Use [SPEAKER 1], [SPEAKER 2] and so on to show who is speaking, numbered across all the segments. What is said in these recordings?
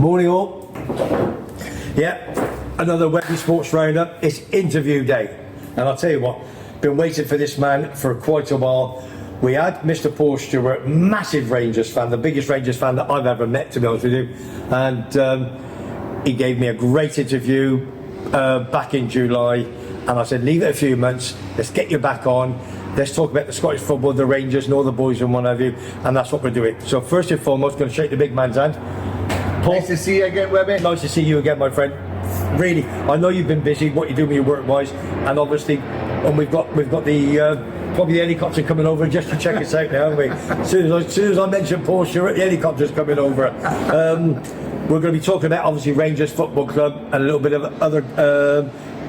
[SPEAKER 1] Morning all. Yeah, another Webby Sports Roundup. It's interview day. And I'll tell you what, been waiting for this man for quite a while. We had Mr. Paul Stewart, massive Rangers fan, the biggest Rangers fan that I've ever met, to be honest with you. And he gave me a great interview back in July. And I said, leave it a few months, let's get you back on. Let's talk about the Scottish football, the Rangers and all the boys and what have you. And that's what we're doing. So first and foremost, going to shake the big man's hand. Paul,
[SPEAKER 2] nice to see you again, Webby.
[SPEAKER 1] Nice to see you again, my friend. Really, I know you've been busy, what you do with your work-wise, and obviously, and we've got the probably the helicopter coming over just to check us out now, haven't we? As soon as I mention Paul Stewart, the helicopter's coming over. We're going to be talking about obviously Rangers Football Club and a little bit of other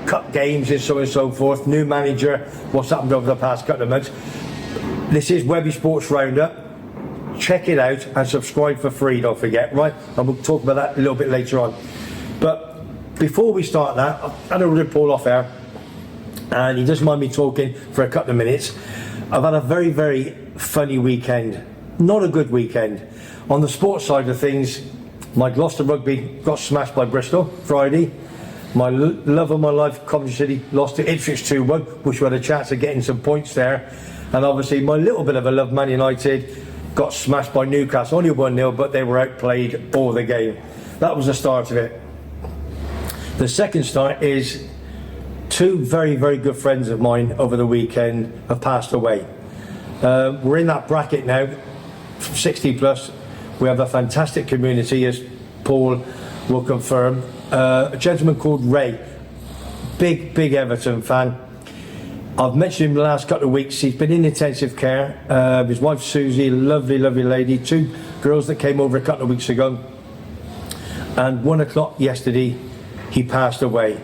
[SPEAKER 1] cup games and so on and so forth. New manager, what's happened over the past couple of months. This is Webby Sports Roundup. Check it out and subscribe for free, don't forget, right? And we'll talk about that a little bit later on. But before we start that, I've had a rip Paul off air, and he doesn't mind me talking for a couple of minutes. I've had a very, very funny weekend. Not a good weekend. On the sports side of things, my Gloucester Rugby got smashed by Bristol Friday. My love of my life, Coventry City, lost to Ipswich 2-1, which we had a chance of getting some points there. And obviously my little bit of a love, Man United, got smashed by Newcastle, only 1-0, but they were outplayed all the game. That was the start of it. The second start is two very, very good friends of mine over the weekend have passed away. We're in that bracket now, 60 plus. We have a fantastic community, as Paul will confirm. A gentleman called Ray, big Everton fan. I've mentioned him the last couple of weeks. He's been in intensive care. His wife Susie, lovely lady. Two girls that came over a couple of weeks ago. And 1 o'clock yesterday, he passed away.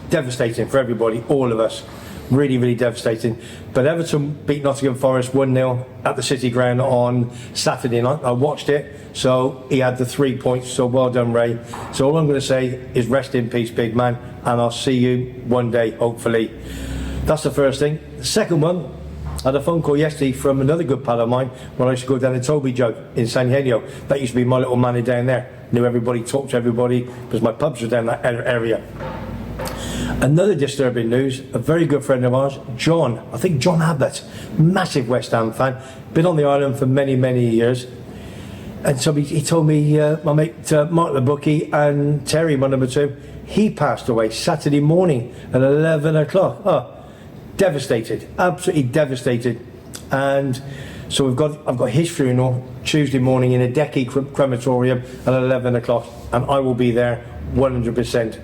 [SPEAKER 1] Devastating for everybody, all of us. Really devastating. But Everton beat Nottingham Forest 1-0 at the City Ground on Saturday night. I watched it, so he had the 3 points, so well done, Ray. So all I'm going to say is rest in peace, big man, and I'll see you one day, hopefully. That's the first thing. The second one, I had a phone call yesterday from another good pal of mine when I used to go down to Toby Jug in San Eugenio. That used to be my little manny down there. Knew everybody, talked to everybody, because my pubs were down that area. Another disturbing news, a very good friend of ours, John, I think John Abbott, massive West Ham fan, been on the island for many years. And so he told me, my mate Mark the bookie and Terry, my number two, he passed away Saturday morning at 11 o'clock. Oh, devastated, absolutely devastated. And so I've got his funeral Tuesday morning in a Decky crematorium at 11 o'clock, and I will be there 100%.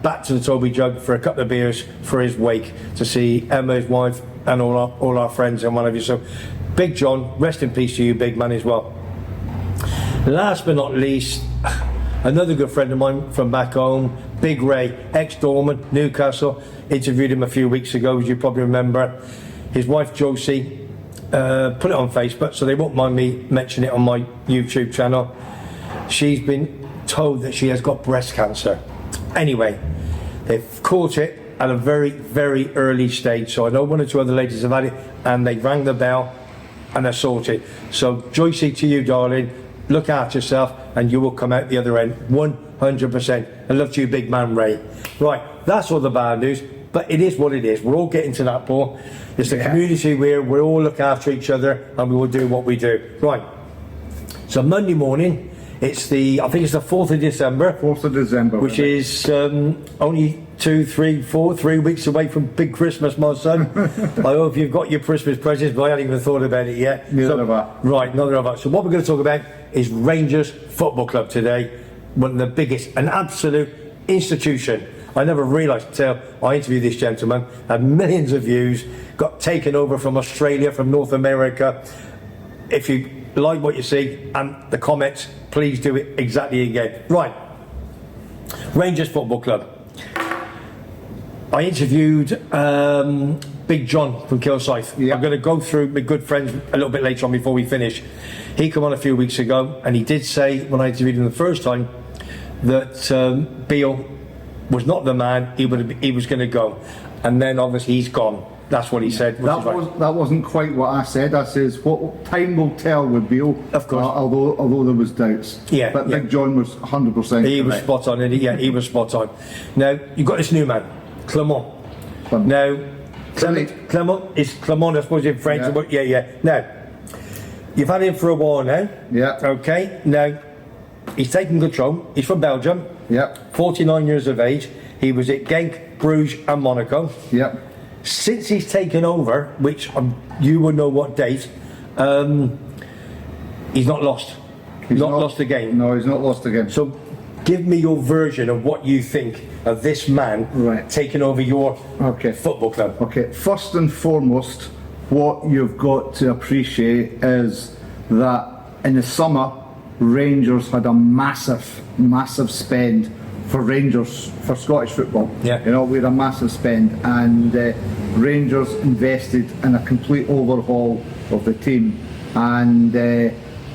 [SPEAKER 1] Back to the Toby Jug for a couple of beers for his wake, to see Emma, his wife, and all our friends and one of you. So, Big John, rest in peace to you, big man, as well. Last but not least, another good friend of mine from back home, Big Ray, ex-Dorman, Newcastle. Interviewed him a few weeks ago, as you probably remember. His wife Josie put it on Facebook, so they won't mind me mentioning it on my YouTube channel. She's been told that she has got breast cancer. Anyway, they've caught it at a very early stage. So I know one or two other ladies have had it, and they rang the bell and they're sorted. So Joycey, to you, darling, look after yourself and you will come out the other end 100%. I love to you, big man Ray. Right, that's all the bad news, but it is what it is. We're all getting to that, Paul. It's a community where we all look after each other and we will do what we do. Right, so Monday morning, I think it's the 4th of December.
[SPEAKER 2] 4th of December.
[SPEAKER 1] Which is only 3 weeks away from big Christmas, my son. I hope you've got your Christmas presents, but I haven't even thought about it yet.
[SPEAKER 2] Neither have I.
[SPEAKER 1] Right, neither have I. So what we're going to talk about is Rangers Football Club today. One of the biggest, an absolute institution. I never realised until I interviewed this gentleman, had millions of views, got taken over from Australia, from North America. If you like what you see and the comments, please do it exactly again. Right, Rangers Football Club. I interviewed Big John from Kilsyth. Yeah. I'm going to go through my good friends a little bit later on before we finish. He came on a few weeks ago and he did say, when I interviewed him the first time, that Beale was not the man, he was going to go. And then obviously he's gone. That's what he said.
[SPEAKER 2] That wasn't quite what I said. I says what time will tell with Beale.
[SPEAKER 1] Of course.
[SPEAKER 2] Although there was doubts.
[SPEAKER 1] Yeah.
[SPEAKER 2] But Big John was 100%.
[SPEAKER 1] He was spot on, and he was spot on. Now you've got this new man, Clement. Now Clement is Clement, I suppose in French. Yeah. Now you've had him for a while now.
[SPEAKER 2] Yeah.
[SPEAKER 1] Okay. Now he's taken control. He's from Belgium.
[SPEAKER 2] Yeah.
[SPEAKER 1] 49 years of age. He was at Genk, Bruges, and Monaco.
[SPEAKER 2] Yeah.
[SPEAKER 1] Since he's taken over, which you will know what date, he's not lost. He's not lost a game.
[SPEAKER 2] No, he's not lost a game.
[SPEAKER 1] So, give me your version of what you think of this man taking over your football club.
[SPEAKER 2] Okay, first and foremost, what you've got to appreciate is that in the summer, Rangers had a massive spend for Rangers, for Scottish football.
[SPEAKER 1] Yeah.
[SPEAKER 2] You know, we had a massive spend, and Rangers invested in a complete overhaul of the team. And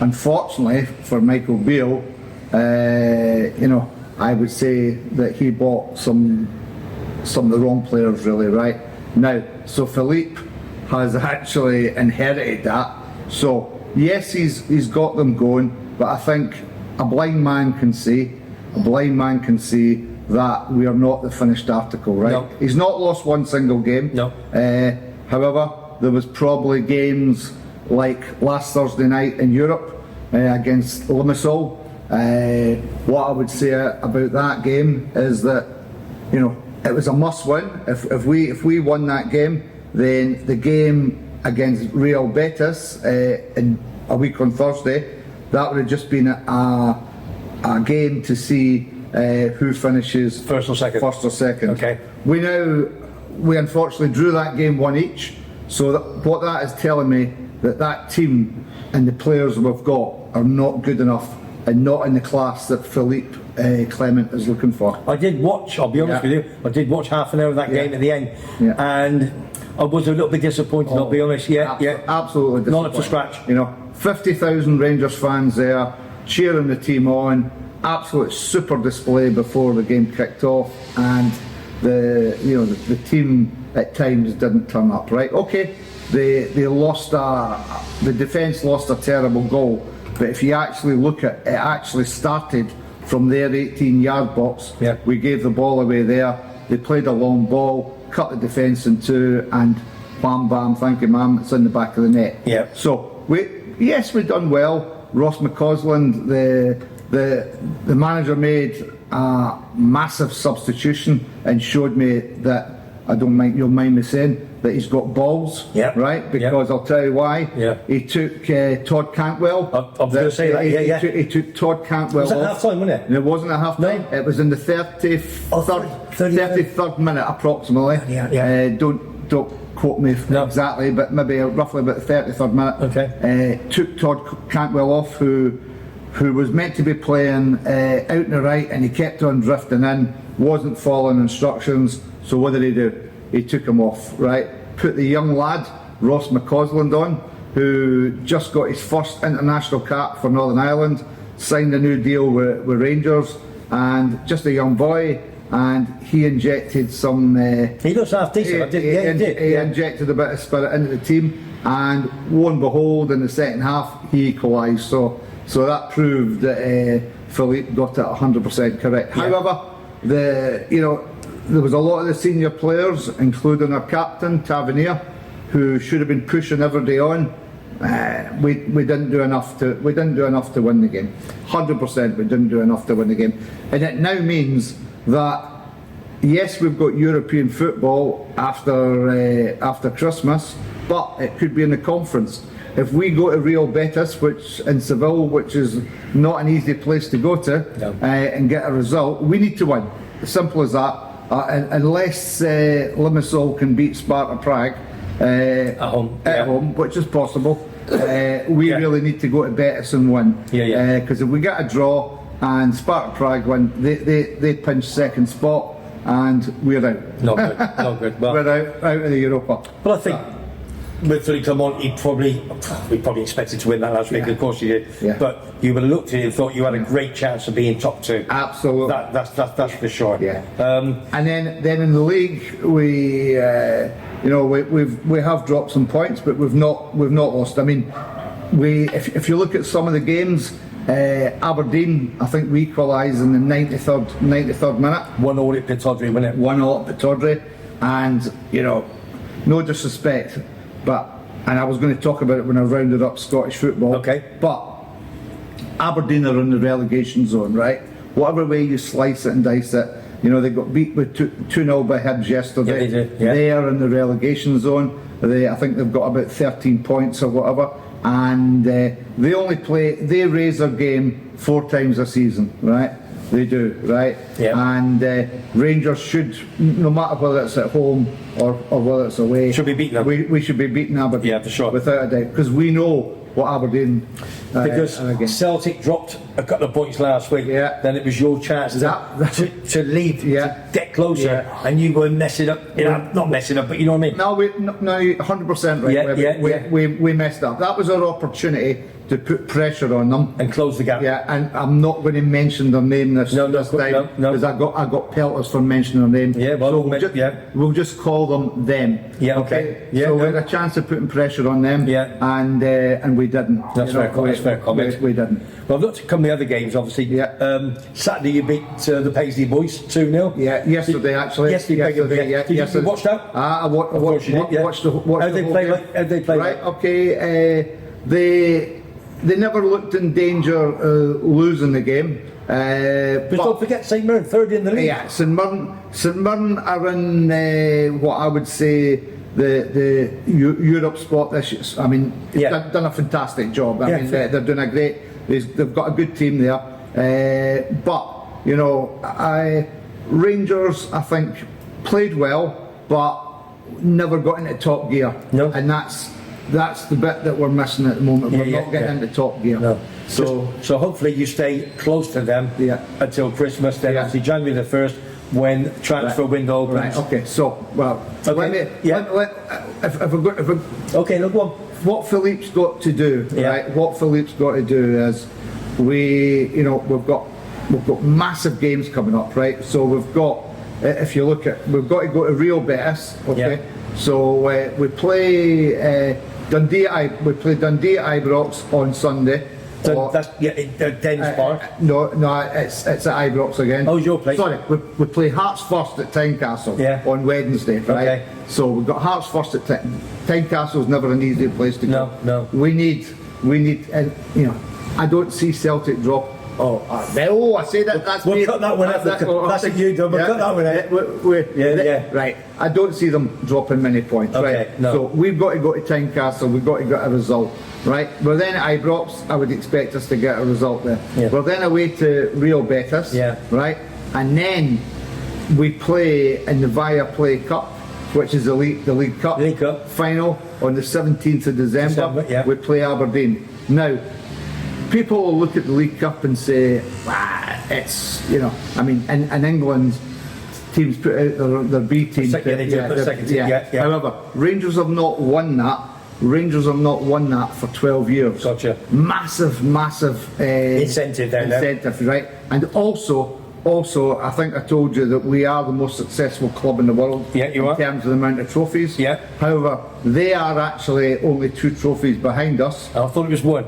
[SPEAKER 2] unfortunately for Michael Beale, you know, I would say that he bought some of the wrong players, really, right? Now, so Philippe has actually inherited that. So yes, he's got them going, but I think a blind man can see that we are not the finished article, right?
[SPEAKER 1] No.
[SPEAKER 2] He's not lost one single game.
[SPEAKER 1] No.
[SPEAKER 2] However, there was probably games like last Thursday night in Europe against Limassol. What I would say about that game is that, you know, it was a must-win. If we won that game, then the game against Real Betis in a week on Thursday, that would have just been a game to see who finishes
[SPEAKER 1] first or second. Okay.
[SPEAKER 2] We unfortunately drew that game 1 each. So what that is telling me, that team and the players we've got are not good enough and not in the class that Philippe Clement is looking for.
[SPEAKER 1] I did watch, I'll be honest with you, I did watch half an hour of that game at the end, and I was a little bit disappointed, I'll be honest.
[SPEAKER 2] Absolutely disappointed.
[SPEAKER 1] Not up to scratch.
[SPEAKER 2] You know, 50,000 Rangers fans there, cheering the team on, absolute super display before the game kicked off, and the team at times didn't turn up, right? Okay, they lost the defence lost a terrible goal, but if you actually look at it, actually started from their 18-yard box.
[SPEAKER 1] Yeah.
[SPEAKER 2] We gave the ball away there, they played a long ball, cut the defence in two, and bam bam, thank you ma'am, it's in the back of the net.
[SPEAKER 1] Yeah.
[SPEAKER 2] So we've done well. Ross McCausland, the manager, made a massive substitution and showed me that, you'll mind me saying, that he's got balls, right? Because I'll tell you why.
[SPEAKER 1] Yeah.
[SPEAKER 2] He took Todd Cantwell.
[SPEAKER 1] I was going to say that.
[SPEAKER 2] He took Todd Cantwell.
[SPEAKER 1] Was it half time, wasn't it?
[SPEAKER 2] It wasn't at half time.
[SPEAKER 1] No.
[SPEAKER 2] It was in the 33rd minute approximately. Don't quote me exactly, but maybe roughly about the 33rd minute.
[SPEAKER 1] Okay.
[SPEAKER 2] Took Todd Cantwell off, who was meant to be playing out on the right, and he kept on drifting in, wasn't following instructions. So what did he do? He took him off, right? Put the young lad, Ross McCausland, on, who just got his first international cap for Northern Ireland, signed a new deal with Rangers, and just a young boy, and he injected some...
[SPEAKER 1] he looks half decent. He
[SPEAKER 2] injected a bit of spirit into the team, and lo and behold, in the second half, he equalised. So that proved that Philippe got it 100% correct. However, there was a lot of the senior players, including our captain Tavernier, who should have been pushing every day on. We didn't do enough to win the game. 100%, we didn't do enough to win the game, and it now means that yes, we've got European football after Christmas, but it could be in the conference. If we go to Real Betis, in Seville, which is not an easy place to go to, and get a result, we need to win. As simple as that. Unless Limassol can beat Sparta Prague at home, which is possible, we really need to go to Betis and win. Because if we get a draw and Sparta Prague win, they pinch second spot, and we're out.
[SPEAKER 1] Not good. Well,
[SPEAKER 2] we're out of the Europa.
[SPEAKER 1] But I think with Philippe Clement, we probably expected to win that last week. Of course you did. But you would have looked at it and thought you had a great chance of being top two.
[SPEAKER 2] Absolutely.
[SPEAKER 1] That's for sure.
[SPEAKER 2] And then in the league, we you know, we have dropped some points, but we've not lost. I mean, if you look at some of the games, Aberdeen, I think we equalised in the 93rd minute.
[SPEAKER 1] 1-1 at Pittodrie, wasn't it?
[SPEAKER 2] 1-0 at Pittodrie, and you know, no disrespect, but and I was going to talk about it when I rounded up Scottish football.
[SPEAKER 1] Okay.
[SPEAKER 2] But Aberdeen are in the relegation zone, right? Whatever way you slice it and dice it, you know, they got beat with 2-0 by Hibs yesterday.
[SPEAKER 1] Yeah, they did, yeah.
[SPEAKER 2] They are in the relegation zone. I think they've got about 13 points or whatever, and they raise their game 4 times a season, right? They do, right?
[SPEAKER 1] Yeah.
[SPEAKER 2] And Rangers should, no matter whether it's at home or whether it's away,
[SPEAKER 1] should be beating them.
[SPEAKER 2] We should be beating Aberdeen.
[SPEAKER 1] Yeah, for sure.
[SPEAKER 2] Without a doubt, because we know what Aberdeen
[SPEAKER 1] because
[SPEAKER 2] are against.
[SPEAKER 1] Celtic dropped a couple of points last week.
[SPEAKER 2] Yeah.
[SPEAKER 1] Then it was your chance to lead,
[SPEAKER 2] Yeah.
[SPEAKER 1] to get closer,
[SPEAKER 2] Yeah.
[SPEAKER 1] and you were messing up. You know, not messing up, but you know what I mean.
[SPEAKER 2] No, 100% right.
[SPEAKER 1] Yeah,
[SPEAKER 2] We messed up. That was our opportunity to put pressure on them
[SPEAKER 1] And close the gap.
[SPEAKER 2] Yeah, and I'm not going to mention their name this time
[SPEAKER 1] No.
[SPEAKER 2] because I got pelters for mentioning their name.
[SPEAKER 1] Yeah, well,
[SPEAKER 2] so we'll just call them them.
[SPEAKER 1] Yeah, okay. Yeah,
[SPEAKER 2] so we had a chance of putting pressure on them.
[SPEAKER 1] Yeah.
[SPEAKER 2] And we didn't.
[SPEAKER 1] That's fair comment.
[SPEAKER 2] We didn't.
[SPEAKER 1] Well, I've looked at some of the other games, obviously.
[SPEAKER 2] Yeah.
[SPEAKER 1] Saturday you beat the Paisley boys 2-0.
[SPEAKER 2] Yeah, yesterday actually.
[SPEAKER 1] Yesterday. Did you watch that?
[SPEAKER 2] I watched the
[SPEAKER 1] How they play? How they play?
[SPEAKER 2] Right. Okay. They never looked in danger losing the game.
[SPEAKER 1] But don't forget St Mirren, third in the league.
[SPEAKER 2] Yeah, St Mirren are in what I would say the Europe spot this year. I mean, they've done a fantastic job. I mean, they're doing a great. They've got a good team there. But you know, Rangers I think played well, but never got into top gear.
[SPEAKER 1] No.
[SPEAKER 2] And that's the bit that we're missing at the moment. We're not getting into top gear.
[SPEAKER 1] No.
[SPEAKER 2] So
[SPEAKER 1] hopefully you stay close to them until Christmas. Then obviously January the 1st, when transfer window opens.
[SPEAKER 2] Right. Okay. So
[SPEAKER 1] Okay. Look, one.
[SPEAKER 2] What Philippe's got to do, right? What Philippe's got to do is we've got massive games coming up, right? So we've got, if you look at, we've got to go to Real Betis, okay?
[SPEAKER 1] Yeah.
[SPEAKER 2] So we play Dundee at Ibrox on Sunday.
[SPEAKER 1] That's Dens Park.
[SPEAKER 2] No, it's at Ibrox again.
[SPEAKER 1] Oh, your place.
[SPEAKER 2] Sorry, we play Hearts first at Tynecastle on Wednesday, right?
[SPEAKER 1] Okay.
[SPEAKER 2] So we've got Hearts first at Tynecastle's never an easy place to go.
[SPEAKER 1] No.
[SPEAKER 2] We need, and you know, I don't see Celtic drop. I say that. That's
[SPEAKER 1] we'll
[SPEAKER 2] me.
[SPEAKER 1] cut that one out. That's what you do. We'll cut that one out.
[SPEAKER 2] Right. I don't see them dropping many points.
[SPEAKER 1] Okay,
[SPEAKER 2] right.
[SPEAKER 1] no.
[SPEAKER 2] So we've got to go to Tynecastle. We've got to get a result. Right. We're then at Ibrox. I would expect us to get a result there.
[SPEAKER 1] Yeah.
[SPEAKER 2] We're then away to Real Betis.
[SPEAKER 1] Yeah.
[SPEAKER 2] Right. And then we play in the Viaplay Cup, which is the League Cup.
[SPEAKER 1] League Cup
[SPEAKER 2] final on the 17th of December.
[SPEAKER 1] Yeah.
[SPEAKER 2] We play Aberdeen. Now, people will look at the League Cup and say, it's, you know, I mean, in England, teams put out their B team. However, Rangers have not won that. Rangers have not won that for 12 years.
[SPEAKER 1] Gotcha.
[SPEAKER 2] Massive
[SPEAKER 1] incentive there.
[SPEAKER 2] Incentive, right? And also, I think I told you that we are the most successful club in the world
[SPEAKER 1] in
[SPEAKER 2] terms of the amount of trophies.
[SPEAKER 1] Yeah.
[SPEAKER 2] However, they are actually only 2 trophies behind us.
[SPEAKER 1] I thought it was 1.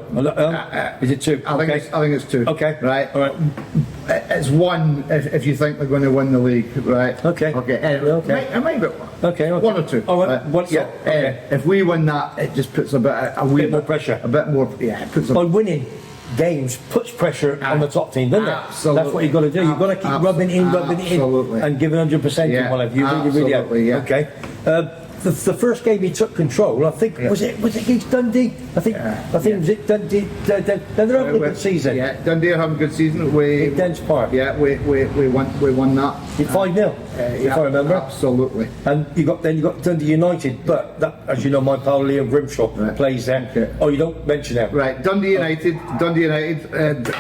[SPEAKER 1] Is it 2?
[SPEAKER 2] I think it's 2.
[SPEAKER 1] Okay.
[SPEAKER 2] Right.
[SPEAKER 1] All right.
[SPEAKER 2] It's 1 if you think they're going to win the league, right?
[SPEAKER 1] Okay.
[SPEAKER 2] Anyway, it might be 1.
[SPEAKER 1] Okay.
[SPEAKER 2] 1 or 2.
[SPEAKER 1] All right.
[SPEAKER 2] If we win that, it just puts a bit
[SPEAKER 1] more pressure.
[SPEAKER 2] A bit more. Yeah. It puts.
[SPEAKER 1] By winning games puts pressure on the top team, doesn't it?
[SPEAKER 2] Absolutely.
[SPEAKER 1] That's what you've got to do. You've got to keep rubbing in, and giving 100% in whatever. You really have.
[SPEAKER 2] Yeah.
[SPEAKER 1] Okay. The first game he took control, I think, was it against Dundee? I think was it Dundee. They're having a good season.
[SPEAKER 2] Yeah, Dundee are having a good season.
[SPEAKER 1] In Dens Park.
[SPEAKER 2] Yeah, we won that.
[SPEAKER 1] 5-0. If I remember.
[SPEAKER 2] Absolutely.
[SPEAKER 1] And you got Dundee United, but that, as you know, my pal Liam Grimshaw plays there. Okay. Oh, you don't mention that.
[SPEAKER 2] Right, Dundee United.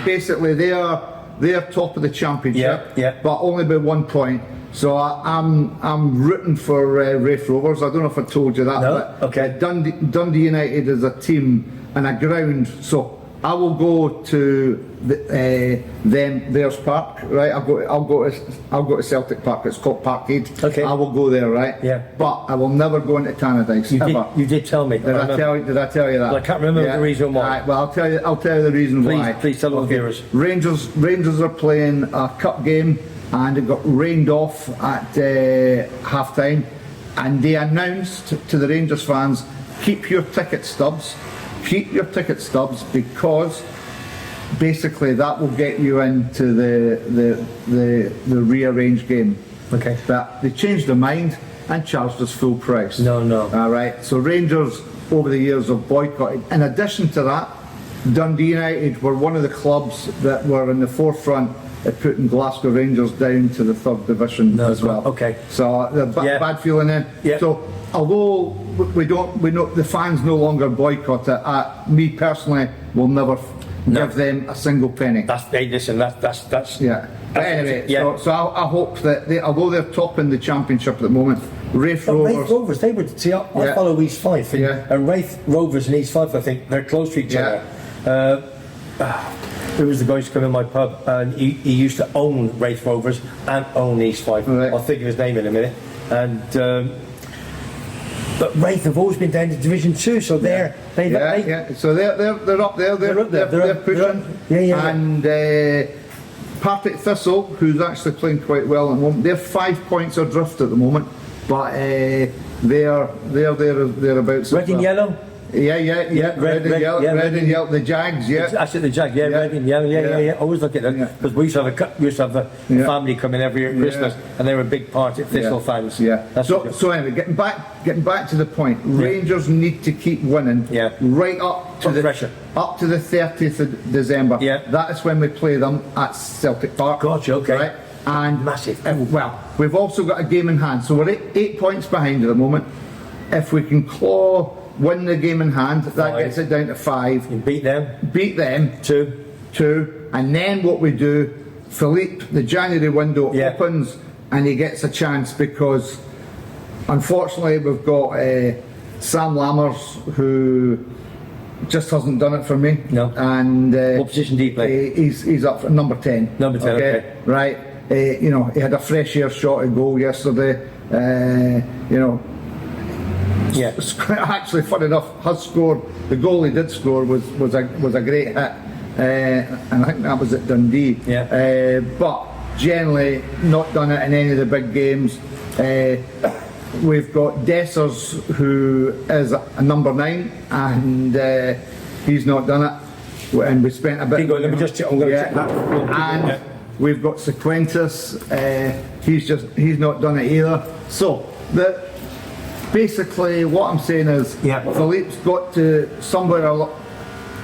[SPEAKER 2] Basically, they are top of the championship. But only by 1 point. So I'm rooting for Raith Rovers. I don't know if I told you that.
[SPEAKER 1] No?
[SPEAKER 2] But Dundee United is a team and a ground. So I will go to theirs park, right? I'll go to Celtic Park. It's called Parkade.
[SPEAKER 1] Okay.
[SPEAKER 2] I will go there, right?
[SPEAKER 1] Yeah.
[SPEAKER 2] But I will never go into TENERIFE ever.
[SPEAKER 1] You did tell me.
[SPEAKER 2] Did I tell you that?
[SPEAKER 1] Well, I can't remember the reason why.
[SPEAKER 2] Right, well, I'll tell you the reason why.
[SPEAKER 1] Please tell the viewers.
[SPEAKER 2] Rangers are playing a cup game, and it got rained off at half time, and they announced to the Rangers fans, keep your ticket stubs, because basically that will get you into the rearranged game.
[SPEAKER 1] Okay.
[SPEAKER 2] But they changed their mind and charged us full price.
[SPEAKER 1] No.
[SPEAKER 2] All right. So Rangers over the years have boycotted. In addition to that, Dundee United were one of the clubs that were in the forefront of putting Glasgow Rangers down to the 3rd division as well.
[SPEAKER 1] Okay.
[SPEAKER 2] So the bad feeling in.
[SPEAKER 1] Yeah.
[SPEAKER 2] So although we know the fans no longer boycott it, me personally will never give them a single penny.
[SPEAKER 1] That's
[SPEAKER 2] Yeah. But anyway, so I hope that although they're topping the championship at the moment, Raith Rovers,
[SPEAKER 1] they would see. I follow East Fife, and Raith Rovers and East Fife, I think they're close to each other. There was the guy who's come in my pub, and he used to own Raith Rovers and own East Fife.
[SPEAKER 2] Right.
[SPEAKER 1] I'll think of his name in a minute. And but Raith have always been down to Division 2, so they're
[SPEAKER 2] So they're up there. They're pushing. And Partick Thistle, who's actually playing quite well at the moment, they're 5 points adrift at the moment, but they're thereabouts.
[SPEAKER 1] Red and yellow.
[SPEAKER 2] Red and yellow. The Jags,
[SPEAKER 1] Actually, the Jag, red and yellow, Always look at that because we used to have the family coming every year at Christmas, and they were a big Partick Thistle fans.
[SPEAKER 2] So anyway, getting back to the point, Rangers need to keep winning. Right up to the 30th of December. That is when we play them at Celtic Park.
[SPEAKER 1] Gotcha. Okay.
[SPEAKER 2] Right? And
[SPEAKER 1] massive.
[SPEAKER 2] Well, we've also got a game in hand, so we're 8 points behind at the moment. If we can win the game in hand, that gets it down to 5.
[SPEAKER 1] You beat them.
[SPEAKER 2] 2, and then what we do, Philippe, the January window opens, and he gets a chance because, unfortunately, we've got Sam Lammers, who just hasn't done it for me.
[SPEAKER 1] No.
[SPEAKER 2] And
[SPEAKER 1] what position do you play?
[SPEAKER 2] He's up for number 10.
[SPEAKER 1] Number 10. Okay.
[SPEAKER 2] Right. He had a fresh air shot at goal yesterday. Actually, fun enough, has scored. The goal he did score was a great hit, and I think that was at Dundee. But generally, not done it in any of the big games. We've got Dessers, who is a number 9, and he's not done it. And we spent a bit.
[SPEAKER 1] Let me just. I'm going to check that.
[SPEAKER 2] And we've got Sequentis. He's not done it either. So basically, what I'm saying is, Philippe's got to somewhere or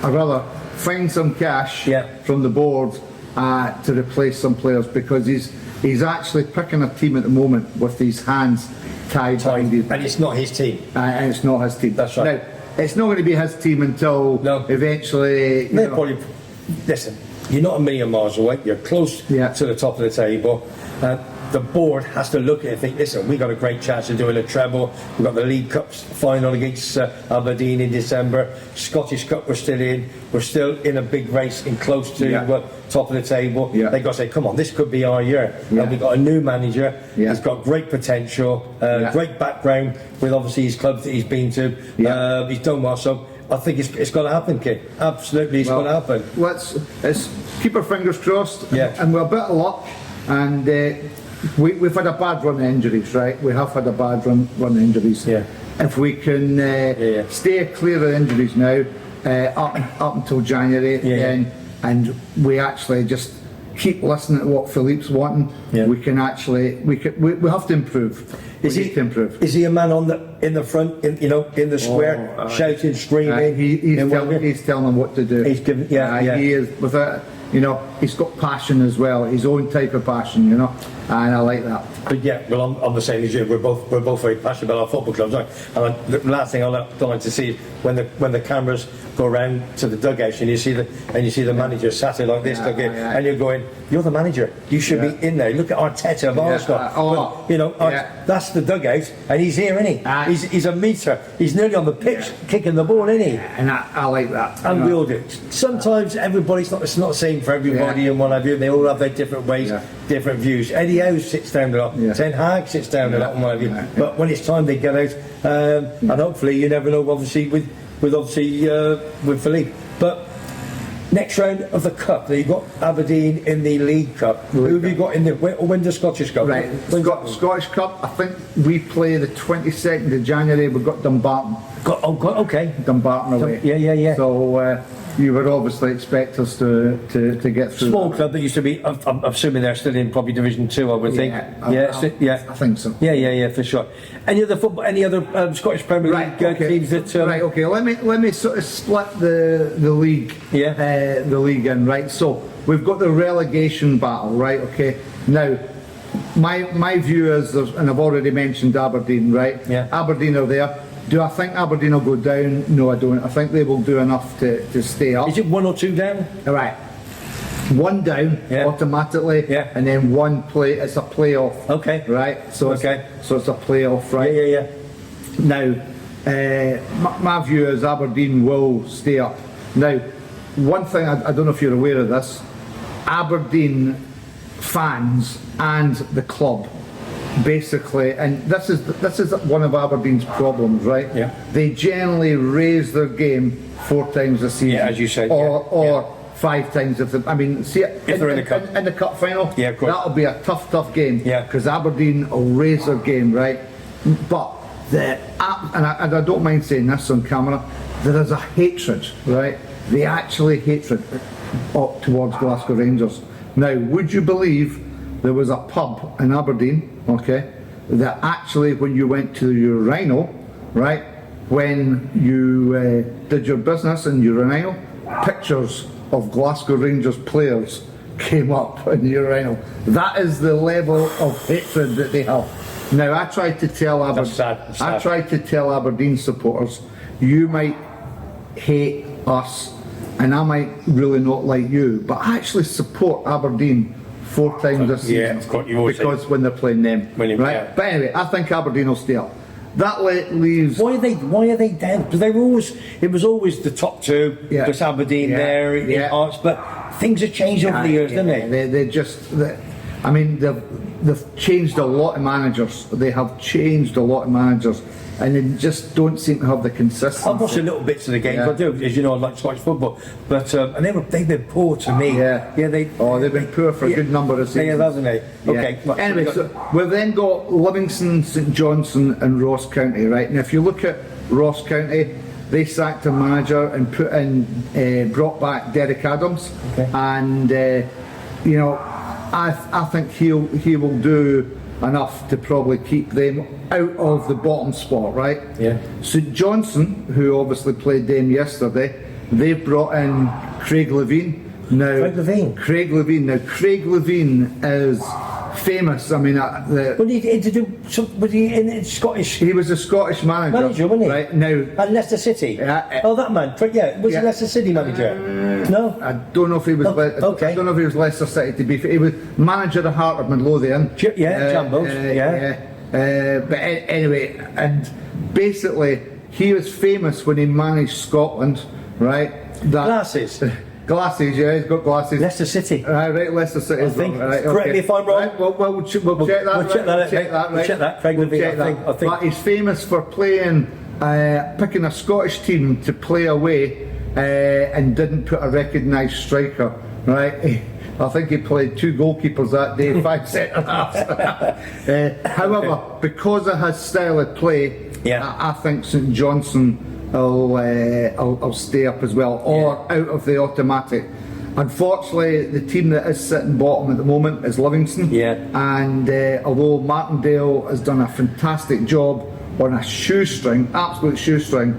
[SPEAKER 2] rather find some cash from the board to replace some players, because he's actually picking a team at the moment with his hands tied behind his back.
[SPEAKER 1] And it's not his team.
[SPEAKER 2] And it's not his team.
[SPEAKER 1] That's right.
[SPEAKER 2] Now, it's not going to be his team until eventually.
[SPEAKER 1] Listen, you're not a million miles away. You're close to the top of the table. The board has to look at it and think, listen, we got a great chance of doing a treble. We've got the League Cups final against Aberdeen in December. Scottish Cup we're still in. We're still in a big race and close to top of the table. They've got to say, come on, this could be our year. And we've got a new manager. He's got great potential, great background with obviously his clubs that he's been to. He's done well. So I think it's going to happen, kid. Absolutely, it's going to happen.
[SPEAKER 2] Let's keep our fingers crossed. And we're a bit of luck. And we've had a bad run of injuries, right? We have had a bad run of injuries. If we can stay clear of injuries now, up until January, and we actually just keep listening to what Philippe's wanting, we have to improve. Is
[SPEAKER 1] he a man in the front, in the square, shouting, screaming?
[SPEAKER 2] He's telling them what to do.
[SPEAKER 1] He's giving, he
[SPEAKER 2] is without. He he's got passion as well, his own type of passion, you know, and I like that.
[SPEAKER 1] But yeah, well, I'm the same as you. We're both very passionate about our football clubs. And the last thing I don't like to see is when the cameras go around to the dugouts and you see the manager sat there like this, and you're going, you're the manager. You should be in there. Look at Arteta of Arsenal. You know, that's the dugout, and he's here, isn't he? He's a meter. He's nearly on the pitch, kicking the ball, isn't he?
[SPEAKER 2] And I like that.
[SPEAKER 1] And we all do. Sometimes everybody's not. It's not the same for everybody, and what have you. They all have their different ways, different views. Eddie Howe sits down a lot. Ten Hag sits down a lot, and what have you. But when it's time, they get out, and hopefully, you never know. Obviously, with Philippe. But next round of the cup, you've got Aberdeen in the League Cup. Who have you got in the win the Scottish Cup?
[SPEAKER 2] Right, Scottish Cup. I think we play the 22nd of January. We've got Dumbarton.
[SPEAKER 1] Okay.
[SPEAKER 2] Dumbarton away.
[SPEAKER 1] Yeah.
[SPEAKER 2] So you would obviously expect us to get through.
[SPEAKER 1] Small club that used to be. I'm assuming they're still in probably Division 2. I would think.
[SPEAKER 2] I think so.
[SPEAKER 1] Yeah, for sure. Any other Scottish Premier League teams that?
[SPEAKER 2] Right. Okay. Let me sort of split the league. The league in, right. So we've got the relegation battle, right. Okay. Now, my view is, and I've already mentioned Aberdeen, right.
[SPEAKER 1] Yeah.
[SPEAKER 2] Aberdeen are there. Do I think Aberdeen will go down? No, I don't. I think they will do enough to stay up.
[SPEAKER 1] Is it 1 or 2 down?
[SPEAKER 2] All right. 1 down automatically, and then 1 play. It's a playoff.
[SPEAKER 1] Okay.
[SPEAKER 2] Right. So it's a playoff, right?
[SPEAKER 1] Yeah.
[SPEAKER 2] Now, my view is Aberdeen will stay up. Now, one thing I don't know if you're aware of this, Aberdeen fans and the club. Basically, and this is one of Aberdeen's problems, right?
[SPEAKER 1] Yeah.
[SPEAKER 2] They generally raise their game 4 times a season.
[SPEAKER 1] Yeah, as you said.
[SPEAKER 2] Or 5 times if they're in the cup. In the cup final.
[SPEAKER 1] Yeah, of course.
[SPEAKER 2] That'll be a tough game.
[SPEAKER 1] Yeah.
[SPEAKER 2] Because Aberdeen will raise their game, right? But and I don't mind saying this on camera, there is a hatred, right? They actually hatred towards Glasgow Rangers. Now, would you believe there was a pub in Aberdeen, okay, that actually when you went to your urinal, right, when you did your business in your urinal, pictures of Glasgow Rangers players came up in the urinal. That is the level of hatred that they have. Now, I tried to tell Aberdeen supporters, you might hate us and I might really not like you, but I actually support Aberdeen 4 times a season.
[SPEAKER 1] Yeah, of course, you always
[SPEAKER 2] because when they're playing them, right?
[SPEAKER 1] Yeah.
[SPEAKER 2] But anyway, I think Aberdeen will stay up. That leaves.
[SPEAKER 1] Why are they down? Because it was always the top 2. Because Aberdeen there in Arts, but things have changed over the years, didn't they?
[SPEAKER 2] I mean, they've changed a lot of managers. They have changed a lot of managers, and they just don't seem to have the consistency.
[SPEAKER 1] I've watched a little bits of the game. I do, as you know, I like Scottish football, but and they've been poor to me.
[SPEAKER 2] They've been poor for a good number of seasons.
[SPEAKER 1] They haven't they? Okay.
[SPEAKER 2] Right, anyway, so we've then got Livingston, St Johnstone, and Ross County. Right, and if you look at Ross County, they sacked a manager and brought back Derek Adams, and I think he will do enough to probably keep them out of the bottom spot, right?
[SPEAKER 1] Yeah.
[SPEAKER 2] St Johnstone, who obviously played them yesterday, they've brought in Craig Levine. Craig Levine is famous. I mean,
[SPEAKER 1] was he in Scottish?
[SPEAKER 2] He was a Scottish manager,
[SPEAKER 1] wasn't he?
[SPEAKER 2] Right now,
[SPEAKER 1] at Leicester City. That man. Was he Leicester City manager? No,
[SPEAKER 2] I don't know if he was. I don't know if he was Leicester City. To be fair, he was manager of Heart of Midlothian.
[SPEAKER 1] Jambos.
[SPEAKER 2] But anyway, and basically, he was famous when he managed Scotland, right? Glasses, yeah, he's got glasses.
[SPEAKER 1] Leicester City.
[SPEAKER 2] Right, Leicester City.
[SPEAKER 1] I think. Correct me if I'm wrong.
[SPEAKER 2] Right, we'll check that.
[SPEAKER 1] We'll check that. Craig Levine, I think.
[SPEAKER 2] But he's famous for picking a Scottish team to play away and didn't put a recognised striker, right? I think he played 2 goalkeepers that day, 5 centre-halves. However, because of his style of play, I think St Johnstone will stay up as well, or out of the automatic. Unfortunately, the team that is sitting bottom at the moment is Livingston. And although Martindale has done a fantastic job on a absolute shoestring,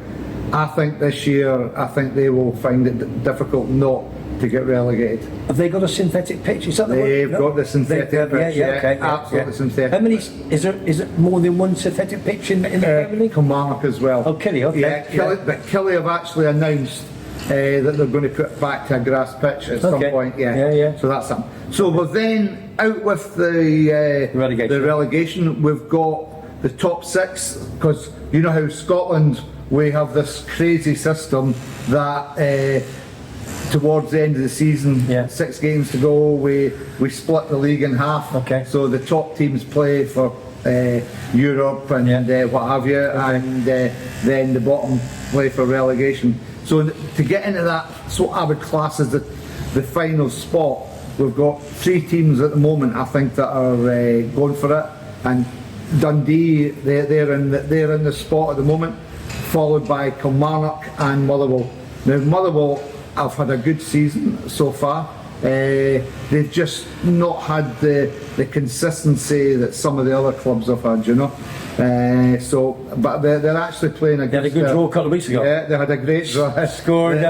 [SPEAKER 2] I think this year, I think they will find it difficult not to get relegated.
[SPEAKER 1] Have they got a synthetic pitch? Is that the
[SPEAKER 2] They've
[SPEAKER 1] one?
[SPEAKER 2] got the synthetic pitch,
[SPEAKER 1] okay,
[SPEAKER 2] absolutely synthetic.
[SPEAKER 1] How many? Is it more than one synthetic pitch in the Premier League?
[SPEAKER 2] Kilmarnock as well.
[SPEAKER 1] Oh, Killy, okay.
[SPEAKER 2] Yeah, but Killy have actually announced that they're going to put back to a grass pitch at some point.
[SPEAKER 1] Yeah.
[SPEAKER 2] So that's something. So we're then out with the relegation. We've got the top 6, because you know how Scotland, we have this crazy system that towards the end of the season, 6 games to go, we split the league in half.
[SPEAKER 1] Okay.
[SPEAKER 2] So the top teams play for Europe and what have you, and then the bottom play for relegation. So to get into that, so I would class as the final spot, we've got 3 teams at the moment, I think, that are going for it, and Dundee, they're in the spot at the moment, followed by Kilmarnock and Motherwell. Now Motherwell have had a good season so far. They've just not had the consistency that some of the other clubs have had, you know. But they're actually playing a good.
[SPEAKER 1] They had a good draw a couple of weeks ago.
[SPEAKER 2] Yeah, they had a great draw.
[SPEAKER 1] Scored in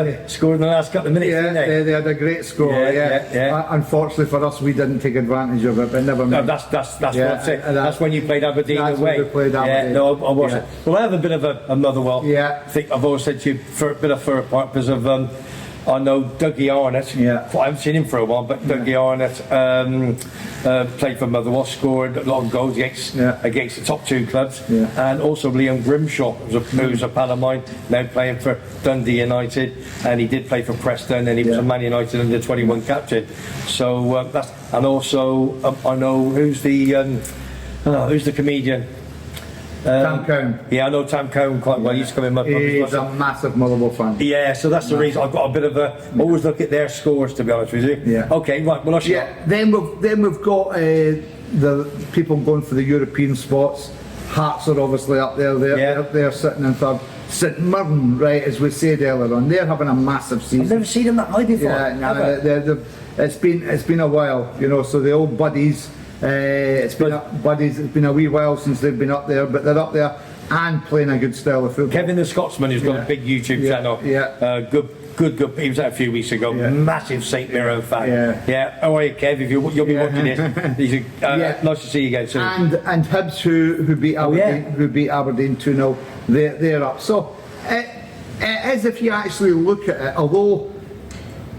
[SPEAKER 1] the last couple of minutes, didn't they?
[SPEAKER 2] They had a great score. Unfortunately for us, we didn't take advantage of it, but never mind.
[SPEAKER 1] No, that's what I'm saying. That's when you played Aberdeen
[SPEAKER 2] that's
[SPEAKER 1] away.
[SPEAKER 2] when we played Aberdeen.
[SPEAKER 1] No, I wasn't. Well, I have a bit of a Motherwell.
[SPEAKER 2] Yeah.
[SPEAKER 1] I think I've always said to you for a bit of fur apart because of I know Dougie Arnott.
[SPEAKER 2] Yeah.
[SPEAKER 1] Well, I haven't seen him for a while, but Dougie Arnott played for Motherwell, scored a lot of goals against the top 2 clubs, and also Liam Grimshaw, who's a pal of mine, now playing for Dundee United, and he did play for Preston, and he was a Man United under 21 captain. So that's, and also I know who's the comedian.
[SPEAKER 2] Tam Cowan.
[SPEAKER 1] Yeah, I know Tam Cowan quite well. He's coming up.
[SPEAKER 2] He's a massive Motherwell fan.
[SPEAKER 1] Yeah, so that's the reason I've got a bit of a. Always look at their scores, to be honest with you.
[SPEAKER 2] Yeah.
[SPEAKER 1] Okay, right. Well,
[SPEAKER 2] then we've got the people going for the European spots. Hearts are obviously up there. They're sitting in third. St Mirren, right, as we said earlier on, they're having a massive season.
[SPEAKER 1] I've never seen them that high before.
[SPEAKER 2] Yeah, it's been a while, you know. So the old buddies. It's been a wee while since they've been up there, but they're up there and playing a good style of football.
[SPEAKER 1] Kevin the Scotsman has got a big YouTube channel. Good. He was out a few weeks ago. Massive St Mirren fan. How are you, Kev? If you'll be watching this, nice to see you again soon.
[SPEAKER 2] And Hibs who beat Aberdeen, who beat Aberdeen 2-0. They're up. So as if you actually look at it, although.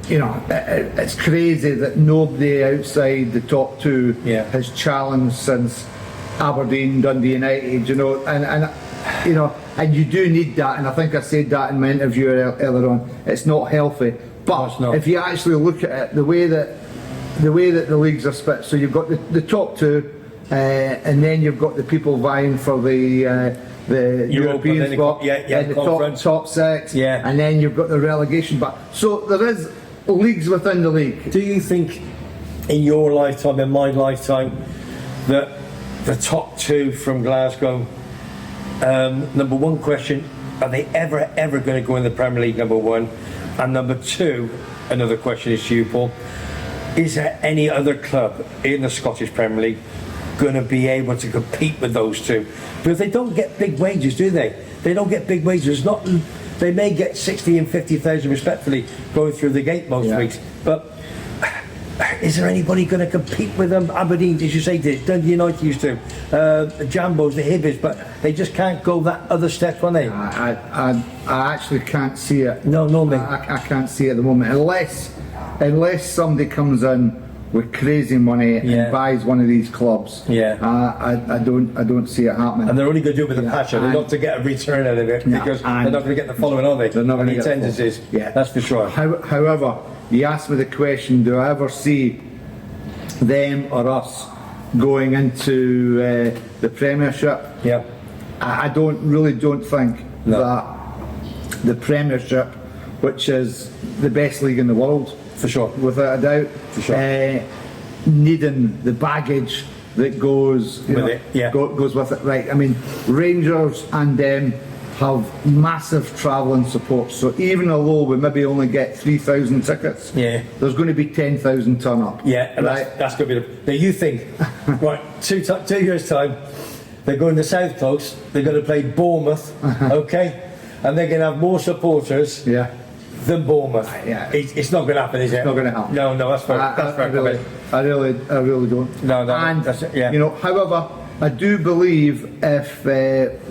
[SPEAKER 2] You know, it's crazy that nobody outside the top 2 has challenged since Aberdeen, Dundee United. You know, and you do need that. And I think I said that in my interview earlier on. It's not healthy. But if you actually look at it, the way that the leagues are split, so you've got the top 2, and then you've got the people vying for the European spot, and the top 6, and then you've got the relegation. But so there is leagues within the league.
[SPEAKER 1] Do you think in your lifetime, in my lifetime, that the top 2 from Glasgow, number 1 question, are they ever going to go in the Premier League, number 1? And number 2, another question is to you, Paul, is there any other club in the Scottish Premier League going to be able to compete with those 2? Because they don't get big wages, do they? They don't get big wages. They may get 60 and 50,000 respectfully going through the gate most weeks, but is there anybody going to compete with them? Aberdeen, as you say, Dundee United used to, the Jambos, the Hibbers, but they just can't go that other step, can they?
[SPEAKER 2] I actually can't see it.
[SPEAKER 1] No, mate.
[SPEAKER 2] I can't see it at the moment, unless somebody comes in with crazy money and buys one of these clubs. I don't see it happening.
[SPEAKER 1] And they're only going to do it with a passion. They're not to get a return out of it because they're not going to get the following, are they?
[SPEAKER 2] They're not going to get
[SPEAKER 1] tendencies. That's for sure.
[SPEAKER 2] However, you asked me the question: do I ever see them or us going into the Premiership? I don't think that the Premiership, which is the best league in the world.
[SPEAKER 1] For sure.
[SPEAKER 2] Without a doubt.
[SPEAKER 1] For sure.
[SPEAKER 2] Needing the baggage that goes with it. Goes with it. Right. I mean, Rangers and them have massive travelling support. So even although we maybe only get 3,000 tickets, there's going to be 10,000 turn up.
[SPEAKER 1] And that's going to be now you think, right, 2 years time, they're going to South Coast, they're going to play Bournemouth, okay? and they're going to have more supporters than Bournemouth.
[SPEAKER 2] Yeah.
[SPEAKER 1] It's not going to happen, is it?
[SPEAKER 2] It's not going to happen.
[SPEAKER 1] No, that's fair. That's fair.
[SPEAKER 2] I really don't.
[SPEAKER 1] No,
[SPEAKER 2] and
[SPEAKER 1] that's it, yeah.
[SPEAKER 2] you know, however, I do believe if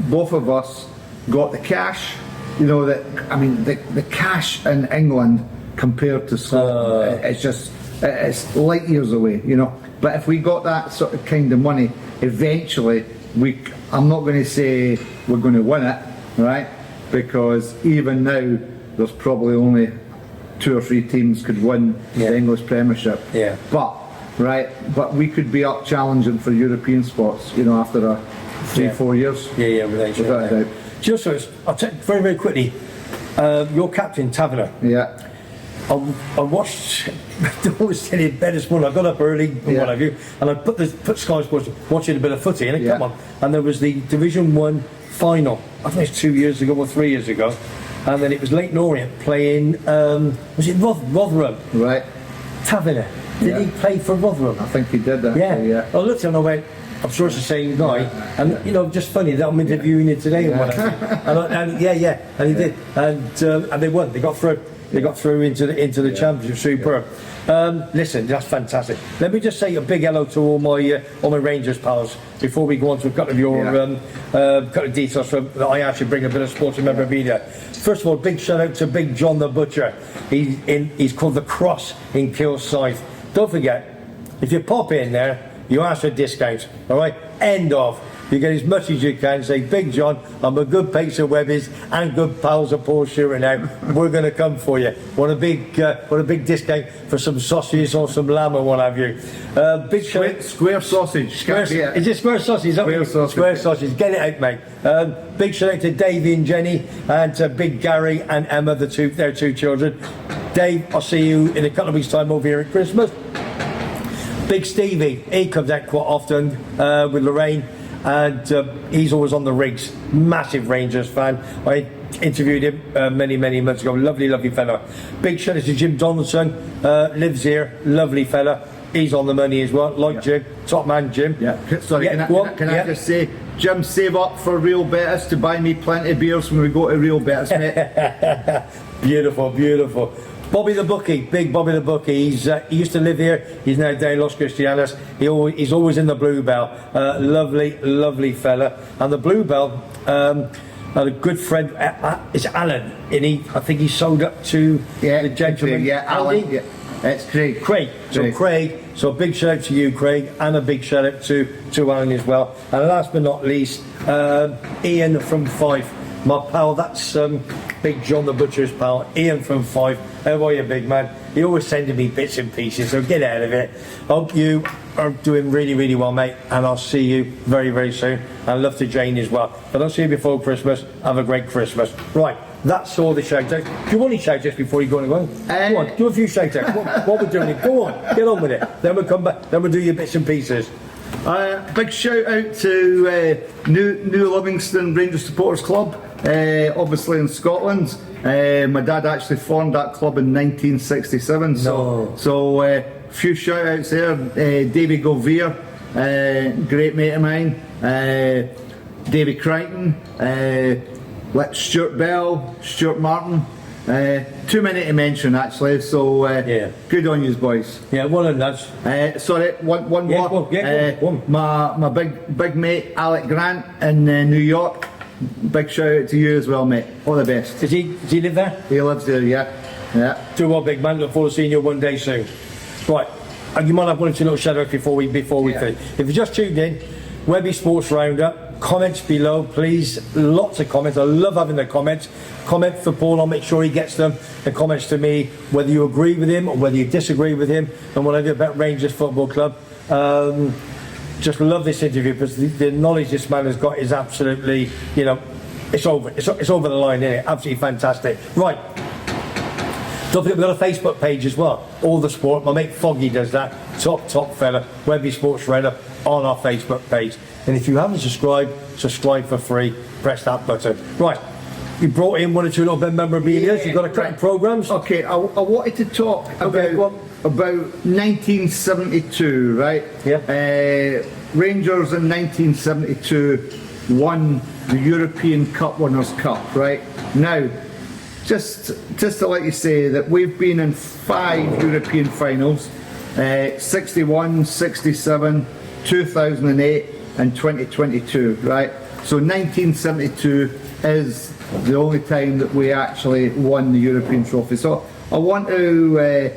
[SPEAKER 2] both of us got the cash, you know, that I mean, the cash in England compared to Scotland, it's light years away, you know. But if we got that sort of kind of money, eventually I'm not going to say we're going to win it, right? Because even now, there's probably only 2 or 3 teams could win the English Premiership. Yeah. But we could be up challenging for European spots, you know, after 3-4 years. Without a doubt.
[SPEAKER 1] Just so I'll take very, very quickly. Your captain, Taverner.
[SPEAKER 2] Yeah.
[SPEAKER 1] I watched. I was sitting in bed this morning. I got up early and what have you, and I put Sky Sports watching a bit of footy, and it come on, and there was the Division 1 final. I think it's 2 years ago or 3 years ago, and then it was Leighton Orient playing. Was it Rotherham?
[SPEAKER 2] Right.
[SPEAKER 1] Taverner. Did he play for Rotherham?
[SPEAKER 2] I think he did that. Yeah.
[SPEAKER 1] I looked at him and I went, I'm sure it's the same guy, and you know, just funny that I'm interviewing you today and whatever. and he did, and they won. They got through. They got through into the championship. Superb. Listen, that's fantastic. Let me just say a big hello to all my Rangers pals before we go on to a couple of your couple of details that I actually bring a bit of sports memorabilia. First of all, big shout out to Big John the Butcher. He's called the Cross in Kilsyth. Don't forget, if you pop in there, you ask for discounts. All right, end of. You get as much as you can. Say, Big John, I'm a good pace of Webby's and good pals of Paul Shearer now. We're going to come for you. Want a big discount for some sausages or some lamb or what have you. Big
[SPEAKER 2] square sausage.
[SPEAKER 1] Is it square sausage? Square sausage. Get it out, mate. Big shout out to Davey and Jenny and to Big Gary and Emma, their 2 children. Dave, I'll see you in a couple of weeks' time over here at Christmas. Big Stevie, he comes out quite often with Lorraine. And he's always on the rigs. Massive Rangers fan. I interviewed him many months ago. Lovely fella. Big shout out to Jim Donaldson. Lives here. Lovely fella. He's on the money as well. Like Jim. Top man, Jim.
[SPEAKER 2] Yeah. Sorry, can I just say, Jim, save up for Real Betis to buy me plenty of beers when we go to Real Betis, mate.
[SPEAKER 1] Beautiful. Bobby the Bookie, big Bobby the Bookie. He used to live here. He's now down in Los Cristianos. He's always in the Bluebell. Lovely fella. And the Bluebell, had a good friend. It's Alan, and I think he sold up to the gentleman.
[SPEAKER 2] Alan. Yeah. It's Craig.
[SPEAKER 1] So a big shout out to you, Craig, and a big shout out to Alan as well. And last but not least, Ian from Fife. My pal, that's Big John the Butcher's pal, Ian from Fife. How are you, big man? He always sending me bits and pieces, so get out of it. Hope you are doing really well, mate, and I'll see you very soon. And love to Jane as well. If I don't see you before Christmas, have a great Christmas. Right, that's all the shout outs. Do you want any shout outs before you go on? Go on, do a few shout outs. What we're doing, go on, get on with it. Then we'll come back, then we'll do your bits and pieces.
[SPEAKER 2] Big shout out to New Livingston Rangers Supporters Club, obviously in Scotland. My dad actually formed that club in 1967. So few shout outs there. Davy Govier, great mate of mine. Davy Crichton, Stuart Bell, Stuart Martin. Too many to mention actually, so good on you boys.
[SPEAKER 1] Yeah, one of those.
[SPEAKER 2] Sorry, one more. My big mate Alec Grant in New York. Big shout out to you as well, mate. All the best.
[SPEAKER 1] Does he live there?
[SPEAKER 2] He lives there, yeah.
[SPEAKER 1] Do well, big man. Look forward to seeing you one day soon. Right, you might have one or two little shout outs before we finish. If you just tuned in, WEBBY'S Sports Roundup. Comments below, please. Lots of comments. I love having the comments. Comment for Paul, I'll make sure he gets them. The comments to me, whether you agree with him or whether you disagree with him, and whatever about Rangers Football Club. Just love this interview because the knowledge this man has got is absolutely, it's over the line, isn't it? Absolutely fantastic. Right. Don't forget we've got a Facebook page as well. All the Sport. My mate Foggy does that. Top fella. WEBBY'S Sports Roundup on our Facebook page. And if you haven't subscribe for free. Press that button. Right. You brought in one or two little bit of memorabilia. You've got a couple of programmes.
[SPEAKER 2] Okay, I wanted to talk about 1972, right?
[SPEAKER 1] Yeah.
[SPEAKER 2] Rangers in 1972 won the European Cup Winners' Cup, right? Now, just to let you say that we've been in 5 European finals, 61, 67, 2008 and 2022, right? So 1972 is the only time that we actually won the European trophy. So I want to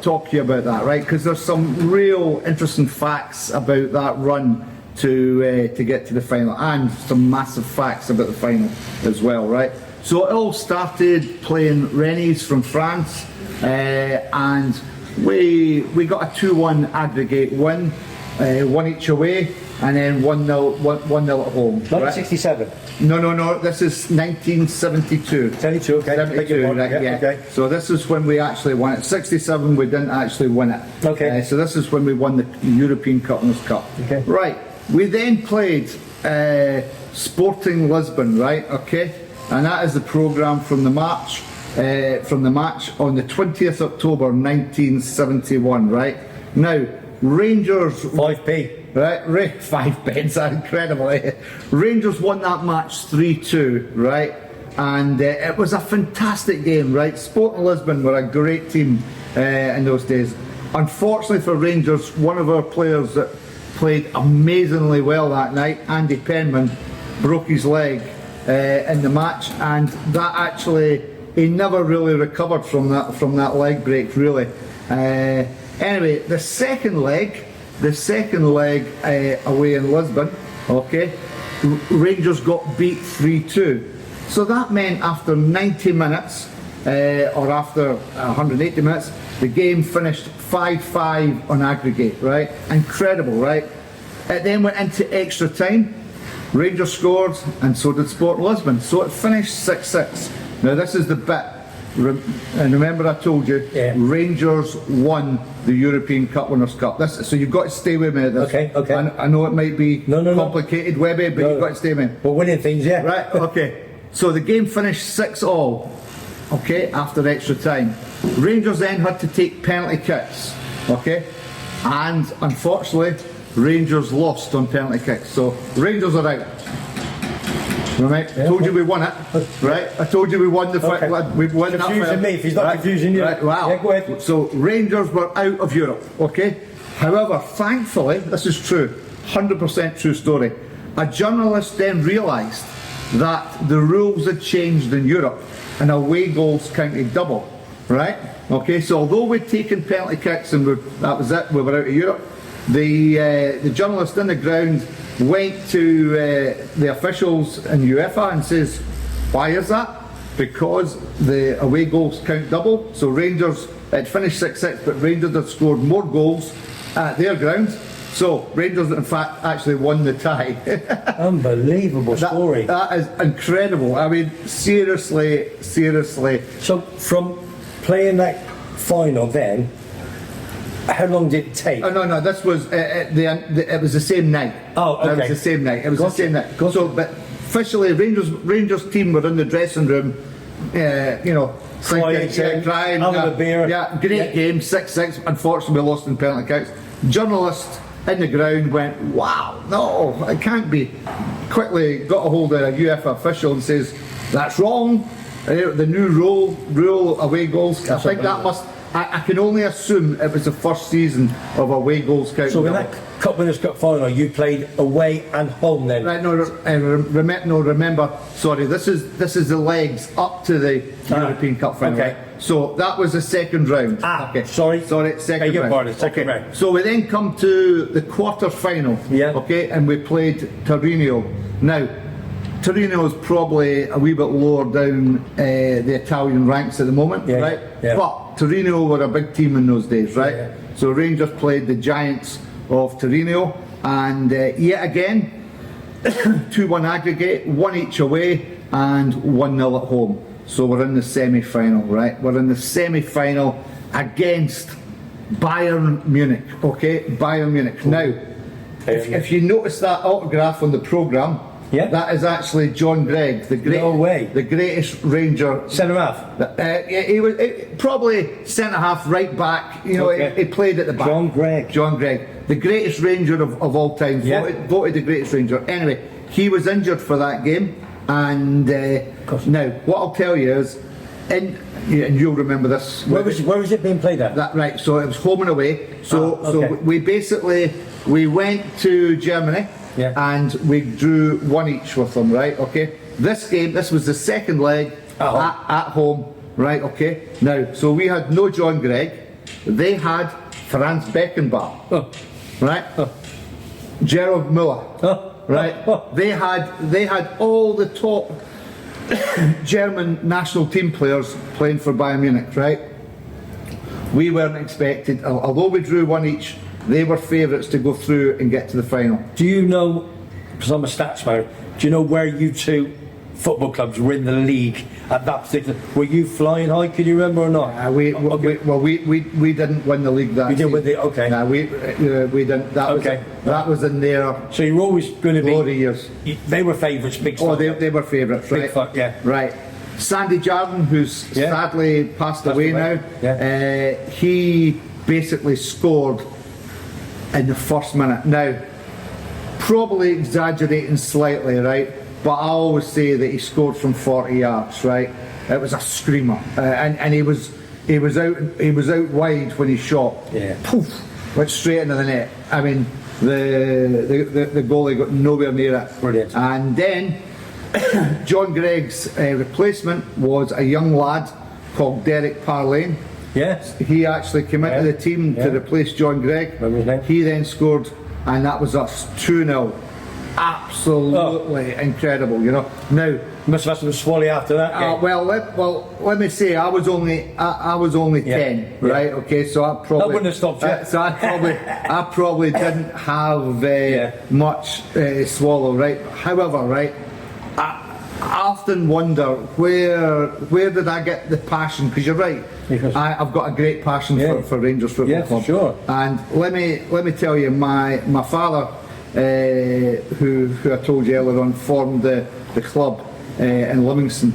[SPEAKER 2] talk to you about that, right? Because there's some real interesting facts about that run to get to the final, and some massive facts about the final as well, right? So it all started playing Rennes from France, and we got a 2-1 aggregate win, 1 each away, and then 1-0 at home.
[SPEAKER 1] Not 67.
[SPEAKER 2] No. This is 1972.
[SPEAKER 1] 72. Okay.
[SPEAKER 2] 72, right, yeah.
[SPEAKER 1] Okay.
[SPEAKER 2] So this is when we actually won it. 67, we didn't actually win it.
[SPEAKER 1] Okay.
[SPEAKER 2] So this is when we won the European Cup Winners' Cup.
[SPEAKER 1] Okay.
[SPEAKER 2] Right. We then played Sporting Lisbon, right? Okay. And that is the programme from the match on the 20th October 1971, right? Now, Rangers
[SPEAKER 1] 5p.
[SPEAKER 2] Right, 5 pence, incredible. Rangers won that match 3-2, right? And it was a fantastic game, right? Sporting Lisbon were a great team in those days. Unfortunately for Rangers, one of our players that played amazingly well that night, Andy Penman, broke his leg in the match, and that actually, he never really recovered from that leg break, really. Anyway, the second leg away in Lisbon, okay, Rangers got beat 3-2. So that meant after 90 minutes, or after 180 minutes, the game finished 5-5 on aggregate, right? Incredible, right? It then went into extra time. Rangers scored, and so did Sporting Lisbon. So it finished 6-6. Now this is the bit, and remember I told you, Rangers won the European Cup Winners' Cup. So you've got to stay with me at this.
[SPEAKER 1] Okay.
[SPEAKER 2] I know it might be complicated, Webby, but you've got to stay with me.
[SPEAKER 1] We're winning things, yeah.
[SPEAKER 2] Right, okay. So the game finished 6-all, okay, after extra time. Rangers then had to take penalty kicks, okay, and unfortunately Rangers lost on penalty kicks, so Rangers are out. Right, I told you we won it. Right, I told you we won the fight. We won that.
[SPEAKER 1] Confusing me if he's not confusing you.
[SPEAKER 2] Right, wow.
[SPEAKER 1] Yeah, go ahead.
[SPEAKER 2] So Rangers were out of Europe. Okay. However, thankfully, this is true, 100% true story. A journalist then realised that the rules had changed in Europe, and away goals counted double. Right. Okay. So although we'd taken penalty kicks and that was it, we were out of Europe. The journalist in the ground went to the officials in UEFA and says, why is that? Because the away goals count double. So Rangers, it finished 6-6, but Rangers had scored more goals at their ground. So Rangers, in fact, actually won the tie.
[SPEAKER 1] Unbelievable story.
[SPEAKER 2] That is incredible. I mean, seriously.
[SPEAKER 1] So from playing that final then, how long did it take?
[SPEAKER 2] Oh no, this was it was the same night.
[SPEAKER 1] Oh, okay.
[SPEAKER 2] It was the same night. It was the same night. So, but officially, Rangers team were in the dressing room, crying,
[SPEAKER 1] having a beer.
[SPEAKER 2] Yeah, great game, 6-6. Unfortunately, we lost in penalty kicks. Journalist in the ground went, "Wow, no, it can't be." Quickly got a hold of a UEFA official and says, "That's wrong. The new rule away goals. I think that must." I can only assume it was the first season of away goals counting.
[SPEAKER 1] So in that Cup Winners' Cup final, you played away and home then?
[SPEAKER 2] Right, remember, sorry, this is the legs up to the European Cup final.
[SPEAKER 1] Okay.
[SPEAKER 2] Right? So that was the second round.
[SPEAKER 1] Okay. Sorry,
[SPEAKER 2] second round.
[SPEAKER 1] Second round.
[SPEAKER 2] So we then come to the quarter final.
[SPEAKER 1] Yeah.
[SPEAKER 2] Okay, and we played Torino. Now, Torino is probably a wee bit lower down the Italian ranks at the moment, right?
[SPEAKER 1] Yeah.
[SPEAKER 2] But Torino were a big team in those days, right?
[SPEAKER 1] Yeah.
[SPEAKER 2] So Rangers played the Giants of Torino, and yet again, 2-1 aggregate, 1 each away, and 1-0 at home. So we're in the semi-final, right? We're in the semi-final against Bayern Munich, okay? Bayern Munich. Now, if you notice that autograph on the programme, that is actually John Gregg, the greatest Ranger
[SPEAKER 1] centre half.
[SPEAKER 2] He was probably centre half, right back. He played at the back.
[SPEAKER 1] John Gregg,
[SPEAKER 2] the greatest Ranger of all time. Voted the greatest Ranger. Anyway, he was injured for that game, and now what I'll tell you is, and you'll remember this.
[SPEAKER 1] Where was it being played at?
[SPEAKER 2] That right. So it was home and away. So
[SPEAKER 1] okay.
[SPEAKER 2] so we went to Germany, and we drew 1 each with them. Right. Okay. This was the second leg at home. Right. Okay. Now, so we had no John Gregg. They had Franz Beckenbauer. Right. Gerald Muller. Right. They had all the top German national team players playing for Bayern Munich, right? We weren't expected, although we drew 1 each, they were favourites to go through and get to the final.
[SPEAKER 1] Do you know, because I'm a stats man, do you know where you two football clubs were in the league at that particular? Were you flying high? Can you remember or not?
[SPEAKER 2] We didn't win the league that.
[SPEAKER 1] You didn't win the okay.
[SPEAKER 2] No, we didn't. That was in there.
[SPEAKER 1] So you're always going to be.
[SPEAKER 2] Glory years.
[SPEAKER 1] They were favourites, big.
[SPEAKER 2] Oh, they were favourites, right?
[SPEAKER 1] Big fuck, yeah.
[SPEAKER 2] Right. Sandy Jardine, who's sadly passed away now. Yeah. He basically scored in the first minute. Now, probably exaggerating slightly, right? But I always say that he scored from 40 yards, right? It was a screamer, and he was out wide when he shot. Yeah. Poof, went straight into the net. I mean, the goalie got nowhere near it.
[SPEAKER 1] Brilliant.
[SPEAKER 2] And then John Gregg's replacement was a young lad called Derek Parlane.
[SPEAKER 1] Yes.
[SPEAKER 2] He actually came into the team to replace John Gregg.
[SPEAKER 1] Remember his name?
[SPEAKER 2] He then scored, and that was us 2-0. Absolutely incredible, you know. Now
[SPEAKER 1] you must have had some swally after that game.
[SPEAKER 2] Let me say, I was only 10, right? Okay, so I probably
[SPEAKER 1] that wouldn't have stopped you.
[SPEAKER 2] So I probably didn't have much swallow, right? However, right, I often wonder where did I get the passion? Because you're right, I've got a great passion for Rangers Football Club.
[SPEAKER 1] For sure.
[SPEAKER 2] And let me tell you, my father. Who I told you earlier on formed the club in Livingston.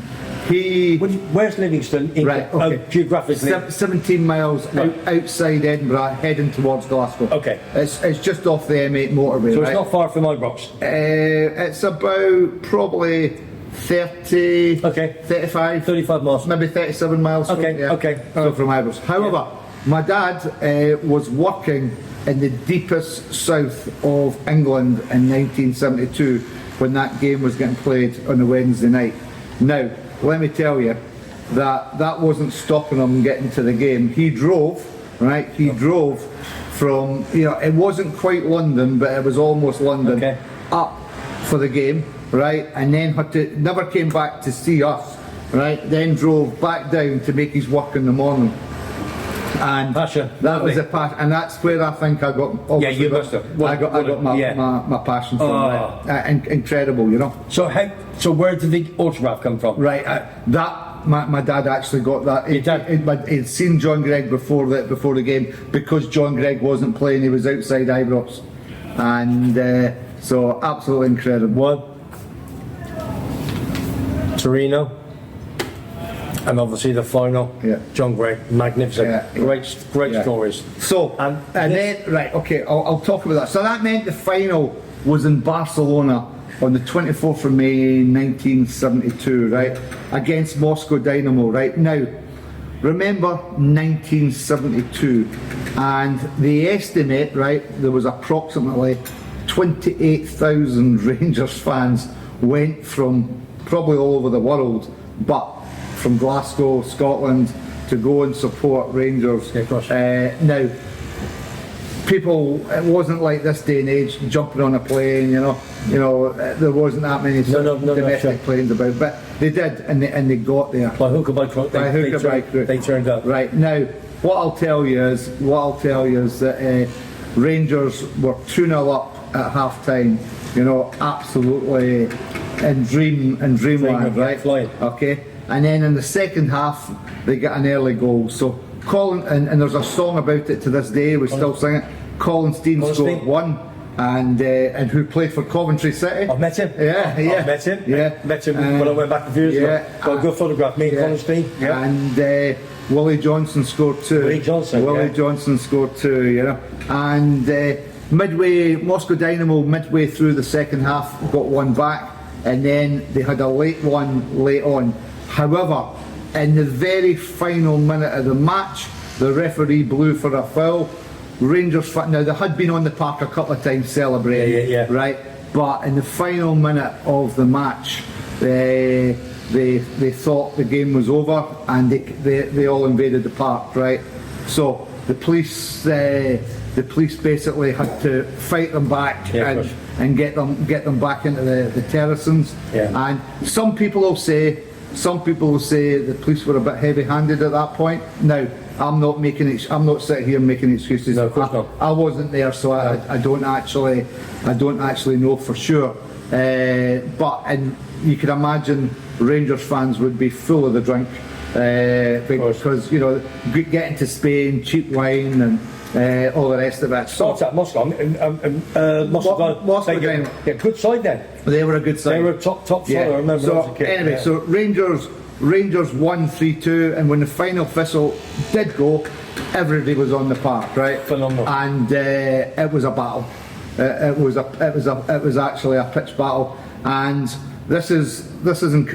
[SPEAKER 1] Where's Livingston geographically?
[SPEAKER 2] 17 miles outside Edinburgh, heading towards Glasgow.
[SPEAKER 1] Okay.
[SPEAKER 2] It's just off the M8 motorway.
[SPEAKER 1] So it's not far from Ibrox.
[SPEAKER 2] It's about probably 30, 35
[SPEAKER 1] miles,
[SPEAKER 2] maybe 37 miles.
[SPEAKER 1] Okay.
[SPEAKER 2] So from Ibrox. However, my dad was working in the deepest south of England in 1972 when that game was getting played on a Wednesday night. Now, let me tell you that wasn't stopping him getting to the game. He drove, right? He drove from, it wasn't quite London, but it was almost London, up for the game, right? And then never came back to see us, right? Then drove back down to make his work in the morning. And
[SPEAKER 1] passion.
[SPEAKER 2] That was a passion, and that's where I think I got.
[SPEAKER 1] You must have.
[SPEAKER 2] I got my passion from that. Incredible, you know.
[SPEAKER 1] So where did the autograph come from?
[SPEAKER 2] Right, my dad actually got that. He'd seen John Gregg before the game, because John Gregg wasn't playing. He was outside Ibrox, and so absolutely incredible.
[SPEAKER 1] Torino. And obviously the final, John Gregg, magnificent, great stories.
[SPEAKER 2] So, and then, right, okay, I'll talk about that. So that meant the final was in Barcelona on the 24th of May 1972, right, against Moscow Dynamo, right. Now, remember 1972, and they estimate, right, there was approximately 28,000 Rangers fans went from probably all over the world, but from Glasgow, Scotland, to go and support Rangers. Now, people, it wasn't like this day and age, jumping on a plane, there wasn't that many domestic planes about, but they did, and they got there.
[SPEAKER 1] By hook or by crook, they turned up.
[SPEAKER 2] Right, now, what I'll tell you is that Rangers were 2-0 up at half time, absolutely in dreamland, right? Flying. Okay. And then in the second half, they get an early goal. So Colin, and there's a song about it to this day, we still sing it. Colin Steen scored one, and who played for Coventry City.
[SPEAKER 1] I've met him.
[SPEAKER 2] I've
[SPEAKER 1] met him. Met him when I went back a few years ago. Got a good photograph, me and Colin Steen.
[SPEAKER 2] And Willie Johnson scored two.
[SPEAKER 1] Willie Johnson scored two,
[SPEAKER 2] and Moscow Dynamo midway through the second half got one back, and then they had a late one late on. However, in the very final minute of the match, the referee blew for a foul. Rangers, now they had been on the park a couple of times celebrating, right? But in the final minute of the match, they thought the game was over, and they all invaded the park, right? So the police basically had to fight them back and get them back into the terracins. And some people will say the police were a bit heavy-handed at that point. Now, I'm not sitting here making excuses.
[SPEAKER 1] No, of course not.
[SPEAKER 2] I wasn't there, so I don't actually know for sure. But you can imagine Rangers fans would be full of the drink because getting to Spain, cheap wine and all the rest of it. So
[SPEAKER 1] what's that, Moscow? Moscow, good side then.
[SPEAKER 2] They were a good side.
[SPEAKER 1] They were top side. I remember.
[SPEAKER 2] So anyway, so Rangers won 3-2, and when the final whistle did go, everybody was on the park, right?
[SPEAKER 1] Phenomenal.
[SPEAKER 2] And it was a battle. It was actually a pitch battle, and this is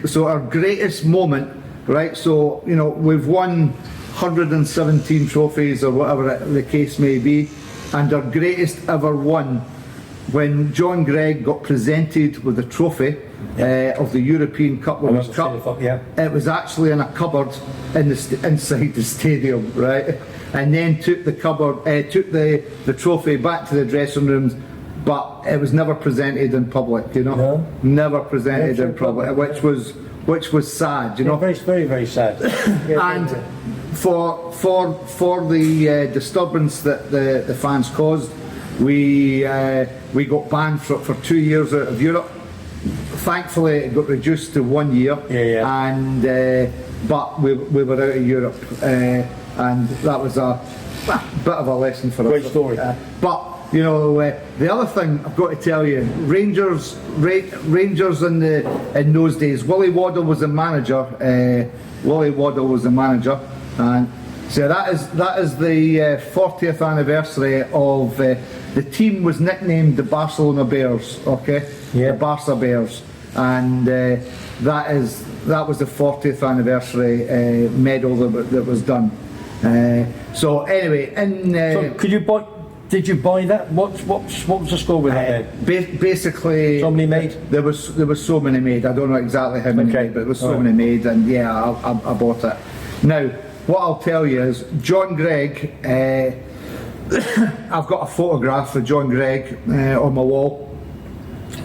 [SPEAKER 2] so our greatest moment, right? So we've won 117 trophies or whatever the case may be, and our greatest ever one when John Gregg got presented with the trophy of the European Cup Winners' Cup. It was actually in a cupboard inside the stadium, right? And then took the trophy back to the dressing rooms, but it was never presented in public, never presented in public, which was sad,
[SPEAKER 1] very, very, very sad.
[SPEAKER 2] And for the disturbance that the fans caused, we got banned for 2 years out of Europe. Thankfully, it got reduced to 1 year, and but we were out of Europe, and that was a bit of a lesson for us.
[SPEAKER 1] Great story.
[SPEAKER 2] But the other thing I've got to tell you, Rangers in those days, Willie Waddle was the manager. And so that is the 40th anniversary of the team was nicknamed the Barcelona Bears, the Barca Bears, and that was the 40th anniversary medal that was done. So anyway,
[SPEAKER 1] did you buy that? What was the score with that?
[SPEAKER 2] Basically,
[SPEAKER 1] so many made.
[SPEAKER 2] There was so many made. I don't know exactly how many made, but there was so many made, and I bought it. Now, what I'll tell you is John Gregg. I've got a photograph of John Gregg on my wall,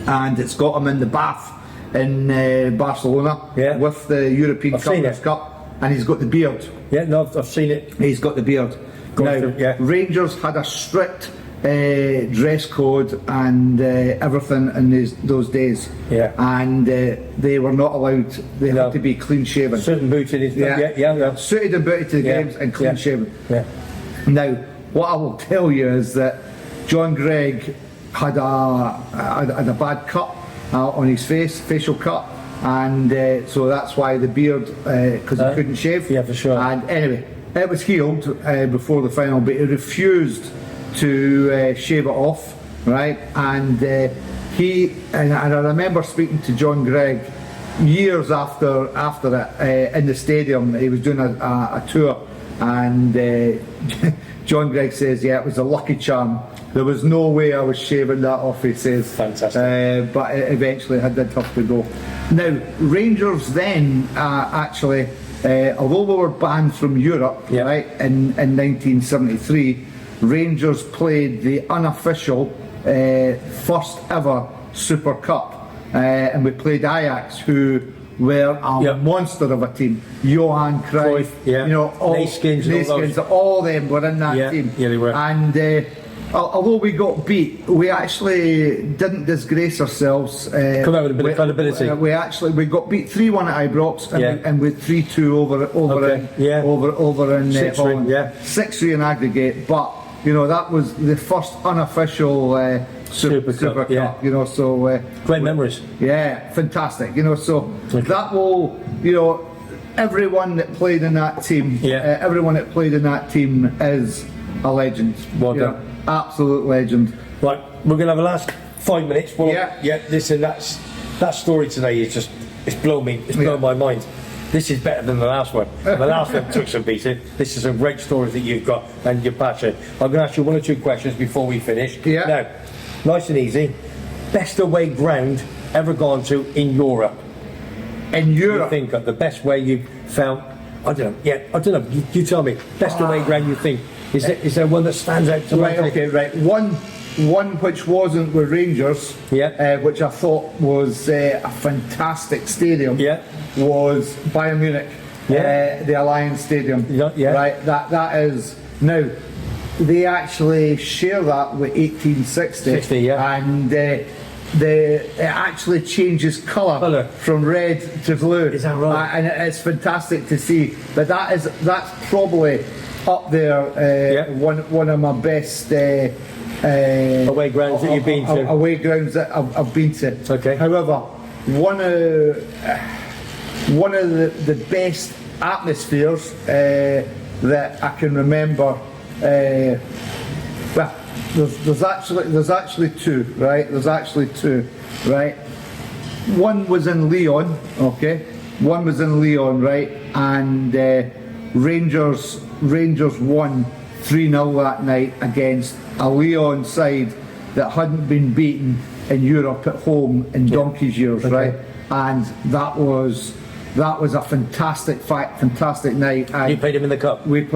[SPEAKER 2] and it's got him in the bath in Barcelona with the European Cup Winners' Cup, and he's got the beard.
[SPEAKER 1] Yeah, no, I've seen it.
[SPEAKER 2] He's got the beard. Now, Rangers had a strict dress code and everything in those days, and they were not allowed. They had to be clean shaven.
[SPEAKER 1] Suited and booted.
[SPEAKER 2] Suited and booted to the games and clean shaven. Now, what I will tell you is that John Gregg had a bad cut on his face, facial cut, and so that's why the beard, because he couldn't shave.
[SPEAKER 1] Yeah, for sure.
[SPEAKER 2] And anyway, it was healed before the final, but he refused to shave it off, right? And I remember speaking to John Gregg years after it in the stadium. He was doing a tour, and John Gregg says, it was a lucky charm. There was no way I was shaving that off, he says.
[SPEAKER 1] Fantastic.
[SPEAKER 2] But eventually I did have to go. Now, Rangers then actually, although we were banned from Europe, right, in 1973, Rangers played the unofficial first ever Super Cup, and we played Ajax, who were a monster of a team. Johan Cruyff, all Neskins, all them were in that team.
[SPEAKER 1] Yeah, they were.
[SPEAKER 2] And although we got beat, we actually didn't disgrace ourselves.
[SPEAKER 1] Come out with a bit of credibility.
[SPEAKER 2] We got beat 3-1 at Ibrox, and with 3-2 over in Holland. 6-3 in aggregate, but that was the first unofficial Super Cup. So
[SPEAKER 1] great memories.
[SPEAKER 2] Yeah, fantastic. So that will, everyone that played in that team, everyone that played in that team is a legend. Absolute legend.
[SPEAKER 1] Right, we're going to have a last 5 minutes. Well,
[SPEAKER 2] Yeah.
[SPEAKER 1] listen, that story today is just, it's blown my mind. This is better than the last one. The last one took some beating. This is a great story that you've got and you're passionate. I'm going to ask you 1 or 2 questions before we finish.
[SPEAKER 2] Yeah.
[SPEAKER 1] Now, nice and easy. Best away ground ever gone to in Europe?
[SPEAKER 2] In
[SPEAKER 1] You
[SPEAKER 2] Europe,
[SPEAKER 1] think of the best way you found? I don't know. Yeah, I don't know. You tell me. Best away ground you think? Is there one that stands out to
[SPEAKER 2] right?
[SPEAKER 1] you?
[SPEAKER 2] Okay, right. One which wasn't with Rangers, which I thought was a fantastic stadium.
[SPEAKER 1] Yeah.
[SPEAKER 2] Was Bayern Munich, the Alliance Stadium.
[SPEAKER 1] Yeah.
[SPEAKER 2] Right. That is now. They actually share that with 1860, and it actually changes colour from red to blue.
[SPEAKER 1] Is that right?
[SPEAKER 2] And it's fantastic to see. But that's probably up there. One of my best
[SPEAKER 1] away grounds that you've been to.
[SPEAKER 2] Away grounds that I've been to.
[SPEAKER 1] Okay.
[SPEAKER 2] However, one of the best atmospheres that I can remember. Well, there's actually two, right? There's actually two, right? One was in Lyon, okay? One was in Lyon, right? And Rangers won 3-0 that night against a Lyon side that hadn't been beaten in Europe at home in donkey's years, right? And that was a fantastic night. And
[SPEAKER 1] you played him in the cup.
[SPEAKER 2] We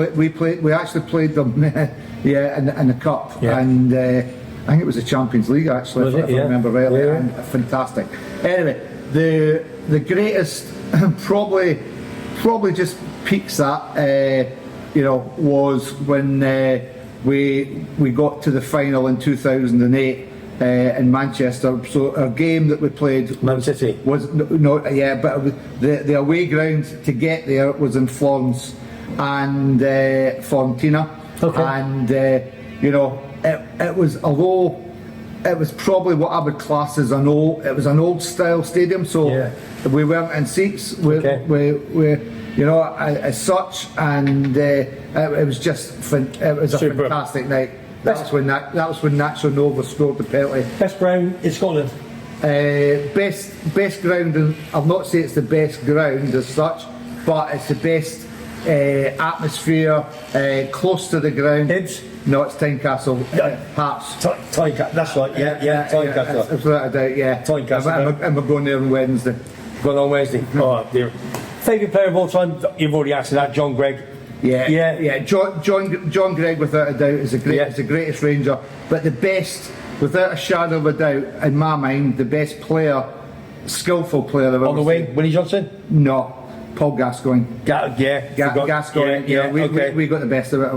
[SPEAKER 2] actually played them, in the cup, and I think it was the Champions League actually, if I remember rightly. And fantastic. Anyway, the greatest, probably just peaks that, was when we got to the final in 2008. In Manchester, so our game that we played
[SPEAKER 1] Man City
[SPEAKER 2] was but the away ground to get there was in Florence and Fiorentina, and it was, although it was probably what I would class as an old style stadium, so we weren't in seats, we as such, and it was just it was a fantastic night. That was when Nacho Nova scored the penalty.
[SPEAKER 1] Best ground in Scotland?
[SPEAKER 2] Best ground, and I'll not say it's the best ground as such, but it's the best atmosphere, close to the ground.
[SPEAKER 1] Hibs?
[SPEAKER 2] No, it's Tynecastle. Hearts.
[SPEAKER 1] Tynecastle, that's right, Tynecastle.
[SPEAKER 2] Without a doubt,
[SPEAKER 1] Tynecastle.
[SPEAKER 2] And we're going there on Wednesday.
[SPEAKER 1] Going on Wednesday? Oh dear. Favourite player of all time? You've already answered that, John Gregg. John
[SPEAKER 2] Gregg, without a doubt, is the greatest Ranger. But the best, without a shadow of a doubt, in my mind, the best player, skillful player I've ever seen.
[SPEAKER 1] On the wing, Willie Johnson?
[SPEAKER 2] No, Paul Gascoigne.
[SPEAKER 1] Gascoigne.
[SPEAKER 2] We got the best of it.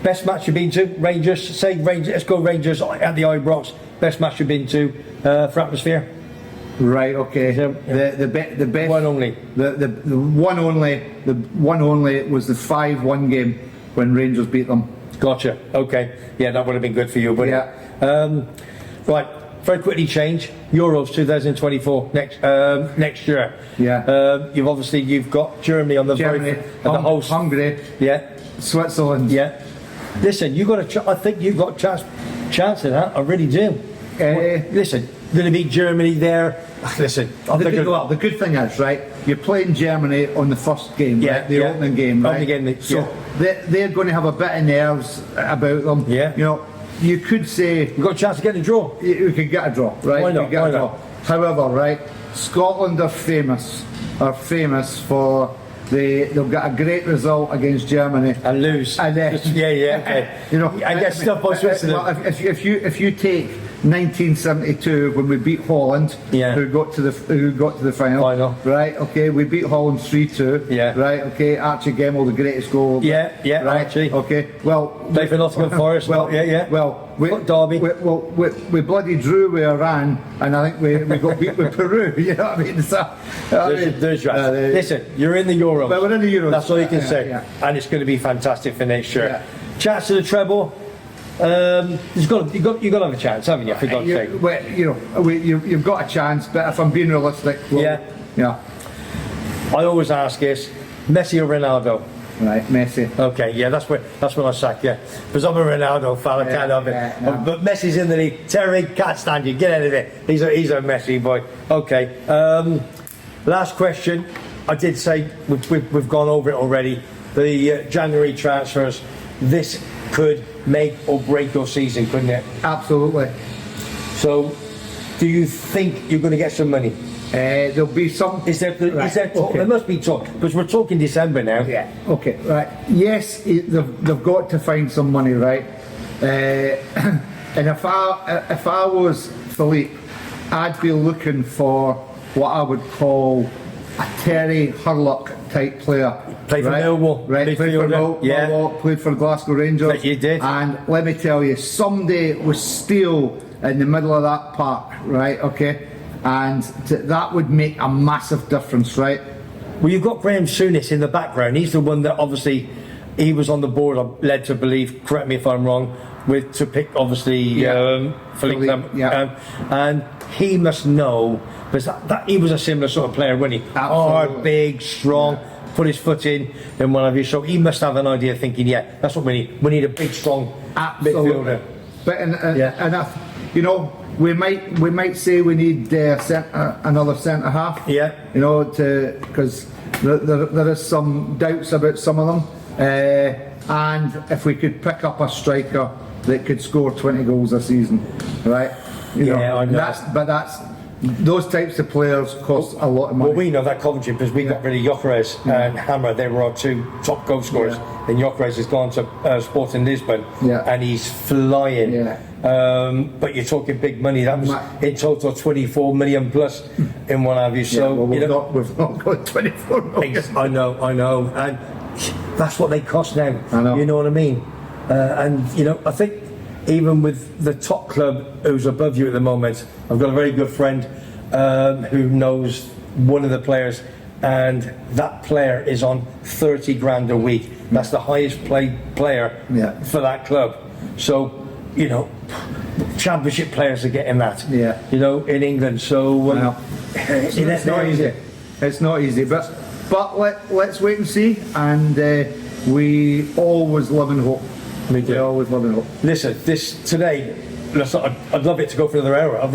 [SPEAKER 1] Best match you've been to? Rangers. Say Rangers. Let's go Rangers at the Ibrox. Best match you've been to for atmosphere?
[SPEAKER 2] Right, okay. The best
[SPEAKER 1] one only.
[SPEAKER 2] The one only was the 5-1 game when Rangers beat them.
[SPEAKER 1] Gotcha. Okay. Yeah, that would have been good for you, but right. Very quickly change. Euros 2024 next year.
[SPEAKER 2] Yeah.
[SPEAKER 1] You've got Germany on the the host.
[SPEAKER 2] Hungary.
[SPEAKER 1] Yeah.
[SPEAKER 2] Switzerland.
[SPEAKER 1] Yeah. Listen, you got I think you've got chance in that. I really do. Listen, going to beat Germany there. Listen,
[SPEAKER 2] the good thing is, right, you're playing Germany on the first game, right, the opening game, right? They're going to have a bit of nerves about them.
[SPEAKER 1] Yeah.
[SPEAKER 2] You could say
[SPEAKER 1] you've got a chance to get a draw.
[SPEAKER 2] You could get a draw, right?
[SPEAKER 1] Why not?
[SPEAKER 2] However, right, Scotland are famous for they'll get a great result against Germany
[SPEAKER 1] and lose.
[SPEAKER 2] And then,
[SPEAKER 1] okay. I get stuff by Switzerland.
[SPEAKER 2] Well, if you take 1972 when we beat Holland, who got to the final. Right, okay, we beat Holland 3-2. Right, okay, Archie Gemmell, the greatest goal.
[SPEAKER 1] Right,
[SPEAKER 2] Archie. Okay, well,
[SPEAKER 1] play for Nottingham Forest.
[SPEAKER 2] Well,
[SPEAKER 1] Derby.
[SPEAKER 2] We bloody drew with Iran, and I think we got beat with Peru. You know what I mean? So,
[SPEAKER 1] listen, you're in the Euros.
[SPEAKER 2] But we're in the Euros.
[SPEAKER 1] That's all you can say, and it's going to be fantastic for next year. Chance to the treble. You've got to have a chance, haven't you? For God's sake.
[SPEAKER 2] You've got a chance, but if I'm being realistic,
[SPEAKER 1] I always ask this: Messi or Ronaldo?
[SPEAKER 2] Right, Messi.
[SPEAKER 1] Okay, yeah, that's when I sack you. Because I'm a Ronaldo fan, I can't have it.
[SPEAKER 2] no.
[SPEAKER 1] But Messi's in the league. Terry, can't stand you. Get out of there. He's a Messi boy. Okay. Last question. I did say we've gone over it already. The January transfers. This could make or break your season, couldn't it?
[SPEAKER 2] Absolutely.
[SPEAKER 1] So, do you think you're going to get some money?
[SPEAKER 2] There'll be some.
[SPEAKER 1] Is there talk?
[SPEAKER 2] Okay.
[SPEAKER 1] There must be talk because we're talking December now.
[SPEAKER 2] Yeah. Okay. Right. Yes, they've got to find some money, right? And if I was Philippe, I'd be looking for what I would call a Terry Hurlock type player.
[SPEAKER 1] Played for Millwall,
[SPEAKER 2] right? Played for Millwall, played for Glasgow Rangers.
[SPEAKER 1] That you did.
[SPEAKER 2] And let me tell you, someday it was steel in the middle of that park, right? Okay, and that would make a massive difference, right?
[SPEAKER 1] Well, you've got Graham Souness in the background. He's the one that obviously he was on the board. I'm led to believe. Correct me if I'm wrong. To pick obviously Philippe, and he must know because that he was a similar sort of player, wasn't he? Hard, big, strong. Put his foot in and what have you. So he must have an idea, thinking, yeah, that's what we need. We need a big, strong midfielder.
[SPEAKER 2] But and you know, we might say we need another centre half.
[SPEAKER 1] Yeah.
[SPEAKER 2] You know, because there is some doubts about some of them. And if we could pick up a striker that could score 20 goals a season, right? You know,
[SPEAKER 1] I know.
[SPEAKER 2] That's those types of players cost a lot of money.
[SPEAKER 1] Well, we know that Coventry because we got rid of Gyökeres and Hammer. They were our two top goal scorers. And Gyökeres has gone to Sporting Lisbon, and he's flying. But you're talking big money. That was in total 24 million plus in one of you. So
[SPEAKER 2] well, we've not got 24 million.
[SPEAKER 1] I know, and that's what they cost now.
[SPEAKER 2] I know.
[SPEAKER 1] You know what I mean? And you know, I think even with the top club who's above you at the moment, I've got a very good friend who knows one of the players, and that player is on 30 grand a week. That's the highest paid player for that club. So, you know, championship players are getting that.
[SPEAKER 2] Yeah.
[SPEAKER 1] You know, in England. So
[SPEAKER 2] it's not easy. It's not easy, but let's wait and see. And we always live in hope.
[SPEAKER 1] We
[SPEAKER 2] always live in hope.
[SPEAKER 1] Listen, I'd love it to go for another hour. I've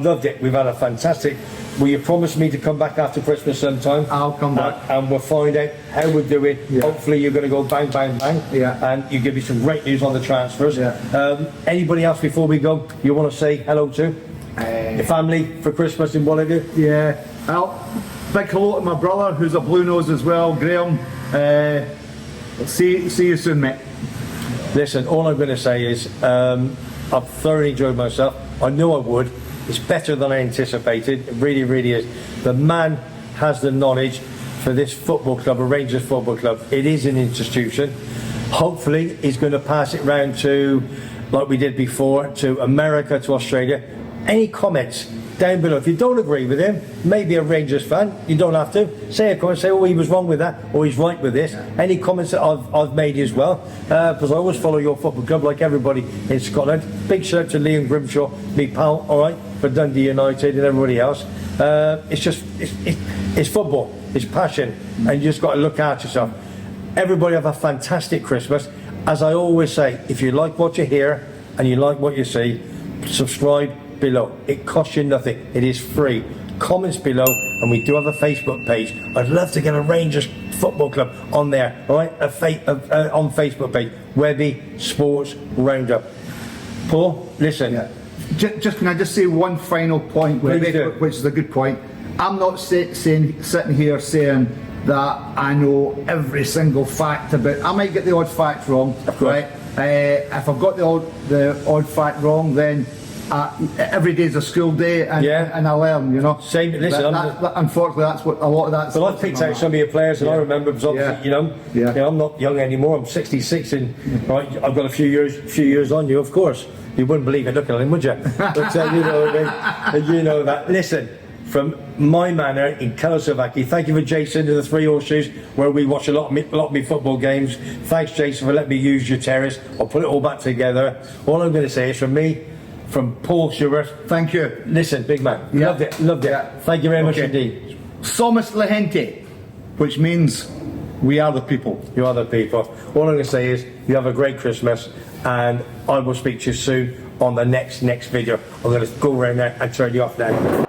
[SPEAKER 1] loved it. We've had a fantastic. Will you promise me to come back after Christmas sometime?
[SPEAKER 2] I'll come back.
[SPEAKER 1] And we'll find out how we're doing.
[SPEAKER 2] Yeah.
[SPEAKER 1] Hopefully you're going to go bang, bang, bang.
[SPEAKER 2] Yeah.
[SPEAKER 1] And you give me some great news on the transfers.
[SPEAKER 2] Yeah.
[SPEAKER 1] Anybody else before we go you want to say hello to? Your family for Christmas and what have you?
[SPEAKER 2] Yeah. Well, big hello to my brother who's a Blue Nose as well, Graham. See you soon, mate.
[SPEAKER 1] Listen, all I'm going to say is I've thoroughly enjoyed myself. I knew I would. It's better than I anticipated. It really, really is. The man has the knowledge for this football club, a Rangers football club. It is an institution. Hopefully, he's going to pass it round to, like we did before, to America, to Australia. Any comments down below? If you don't agree with him, maybe a Rangers fan, you don't have to. Say a comment, say, oh, he was wrong with that, or he's right with this. Any comments that I've made as well, because I always follow your football club like everybody in Scotland. Big shout out to Liam Grimshaw, me pal, alright, for Dundee United and everybody else. It's football, it's passion, and you just got to look after yourself. Everybody have a fantastic Christmas. As I always say, if you like what you hear and you like what you see, subscribe below. It costs you nothing. It is free. Comments below, and we do have a Facebook page. I'd love to get a Rangers football club on there, all right? On Facebook page, Webby Sports Roundup. Paul, listen.
[SPEAKER 2] Yeah. Just can I just say one final point, Webby, which is a good point. I'm not sitting here saying that I know every single fact about. I might get the odd fact wrong, right? If I've got the odd fact wrong, then every day's a school day, and I learn, you know.
[SPEAKER 1] Same. Listen,
[SPEAKER 2] unfortunately, that's what a lot of that's.
[SPEAKER 1] But I've picked out some of your players, and I remember because obviously, you know, I'm not young anymore. I'm 66, and right, I've got a few years on you, of course. You wouldn't believe it looking at him, would you? But you know what I mean. You know that. Listen, from my manor in CAIXESBBXXX, thank you for Jason to the Three Horseshoes, where we watch a lot of me football games. Thanks, Jason, for letting me use your terrace. I'll put it all back together. All I'm going to say is from me, from Paul Schubert.
[SPEAKER 2] Thank you.
[SPEAKER 1] Listen, big man. Loved it.
[SPEAKER 2] Yeah.
[SPEAKER 1] Thank you very much indeed.
[SPEAKER 2] Somos la gente, which means We are the people.
[SPEAKER 1] You are the people. All I'm going to say is you have a great Christmas, and I will speak to you soon on the next video. I'm going to go around there and turn you off now.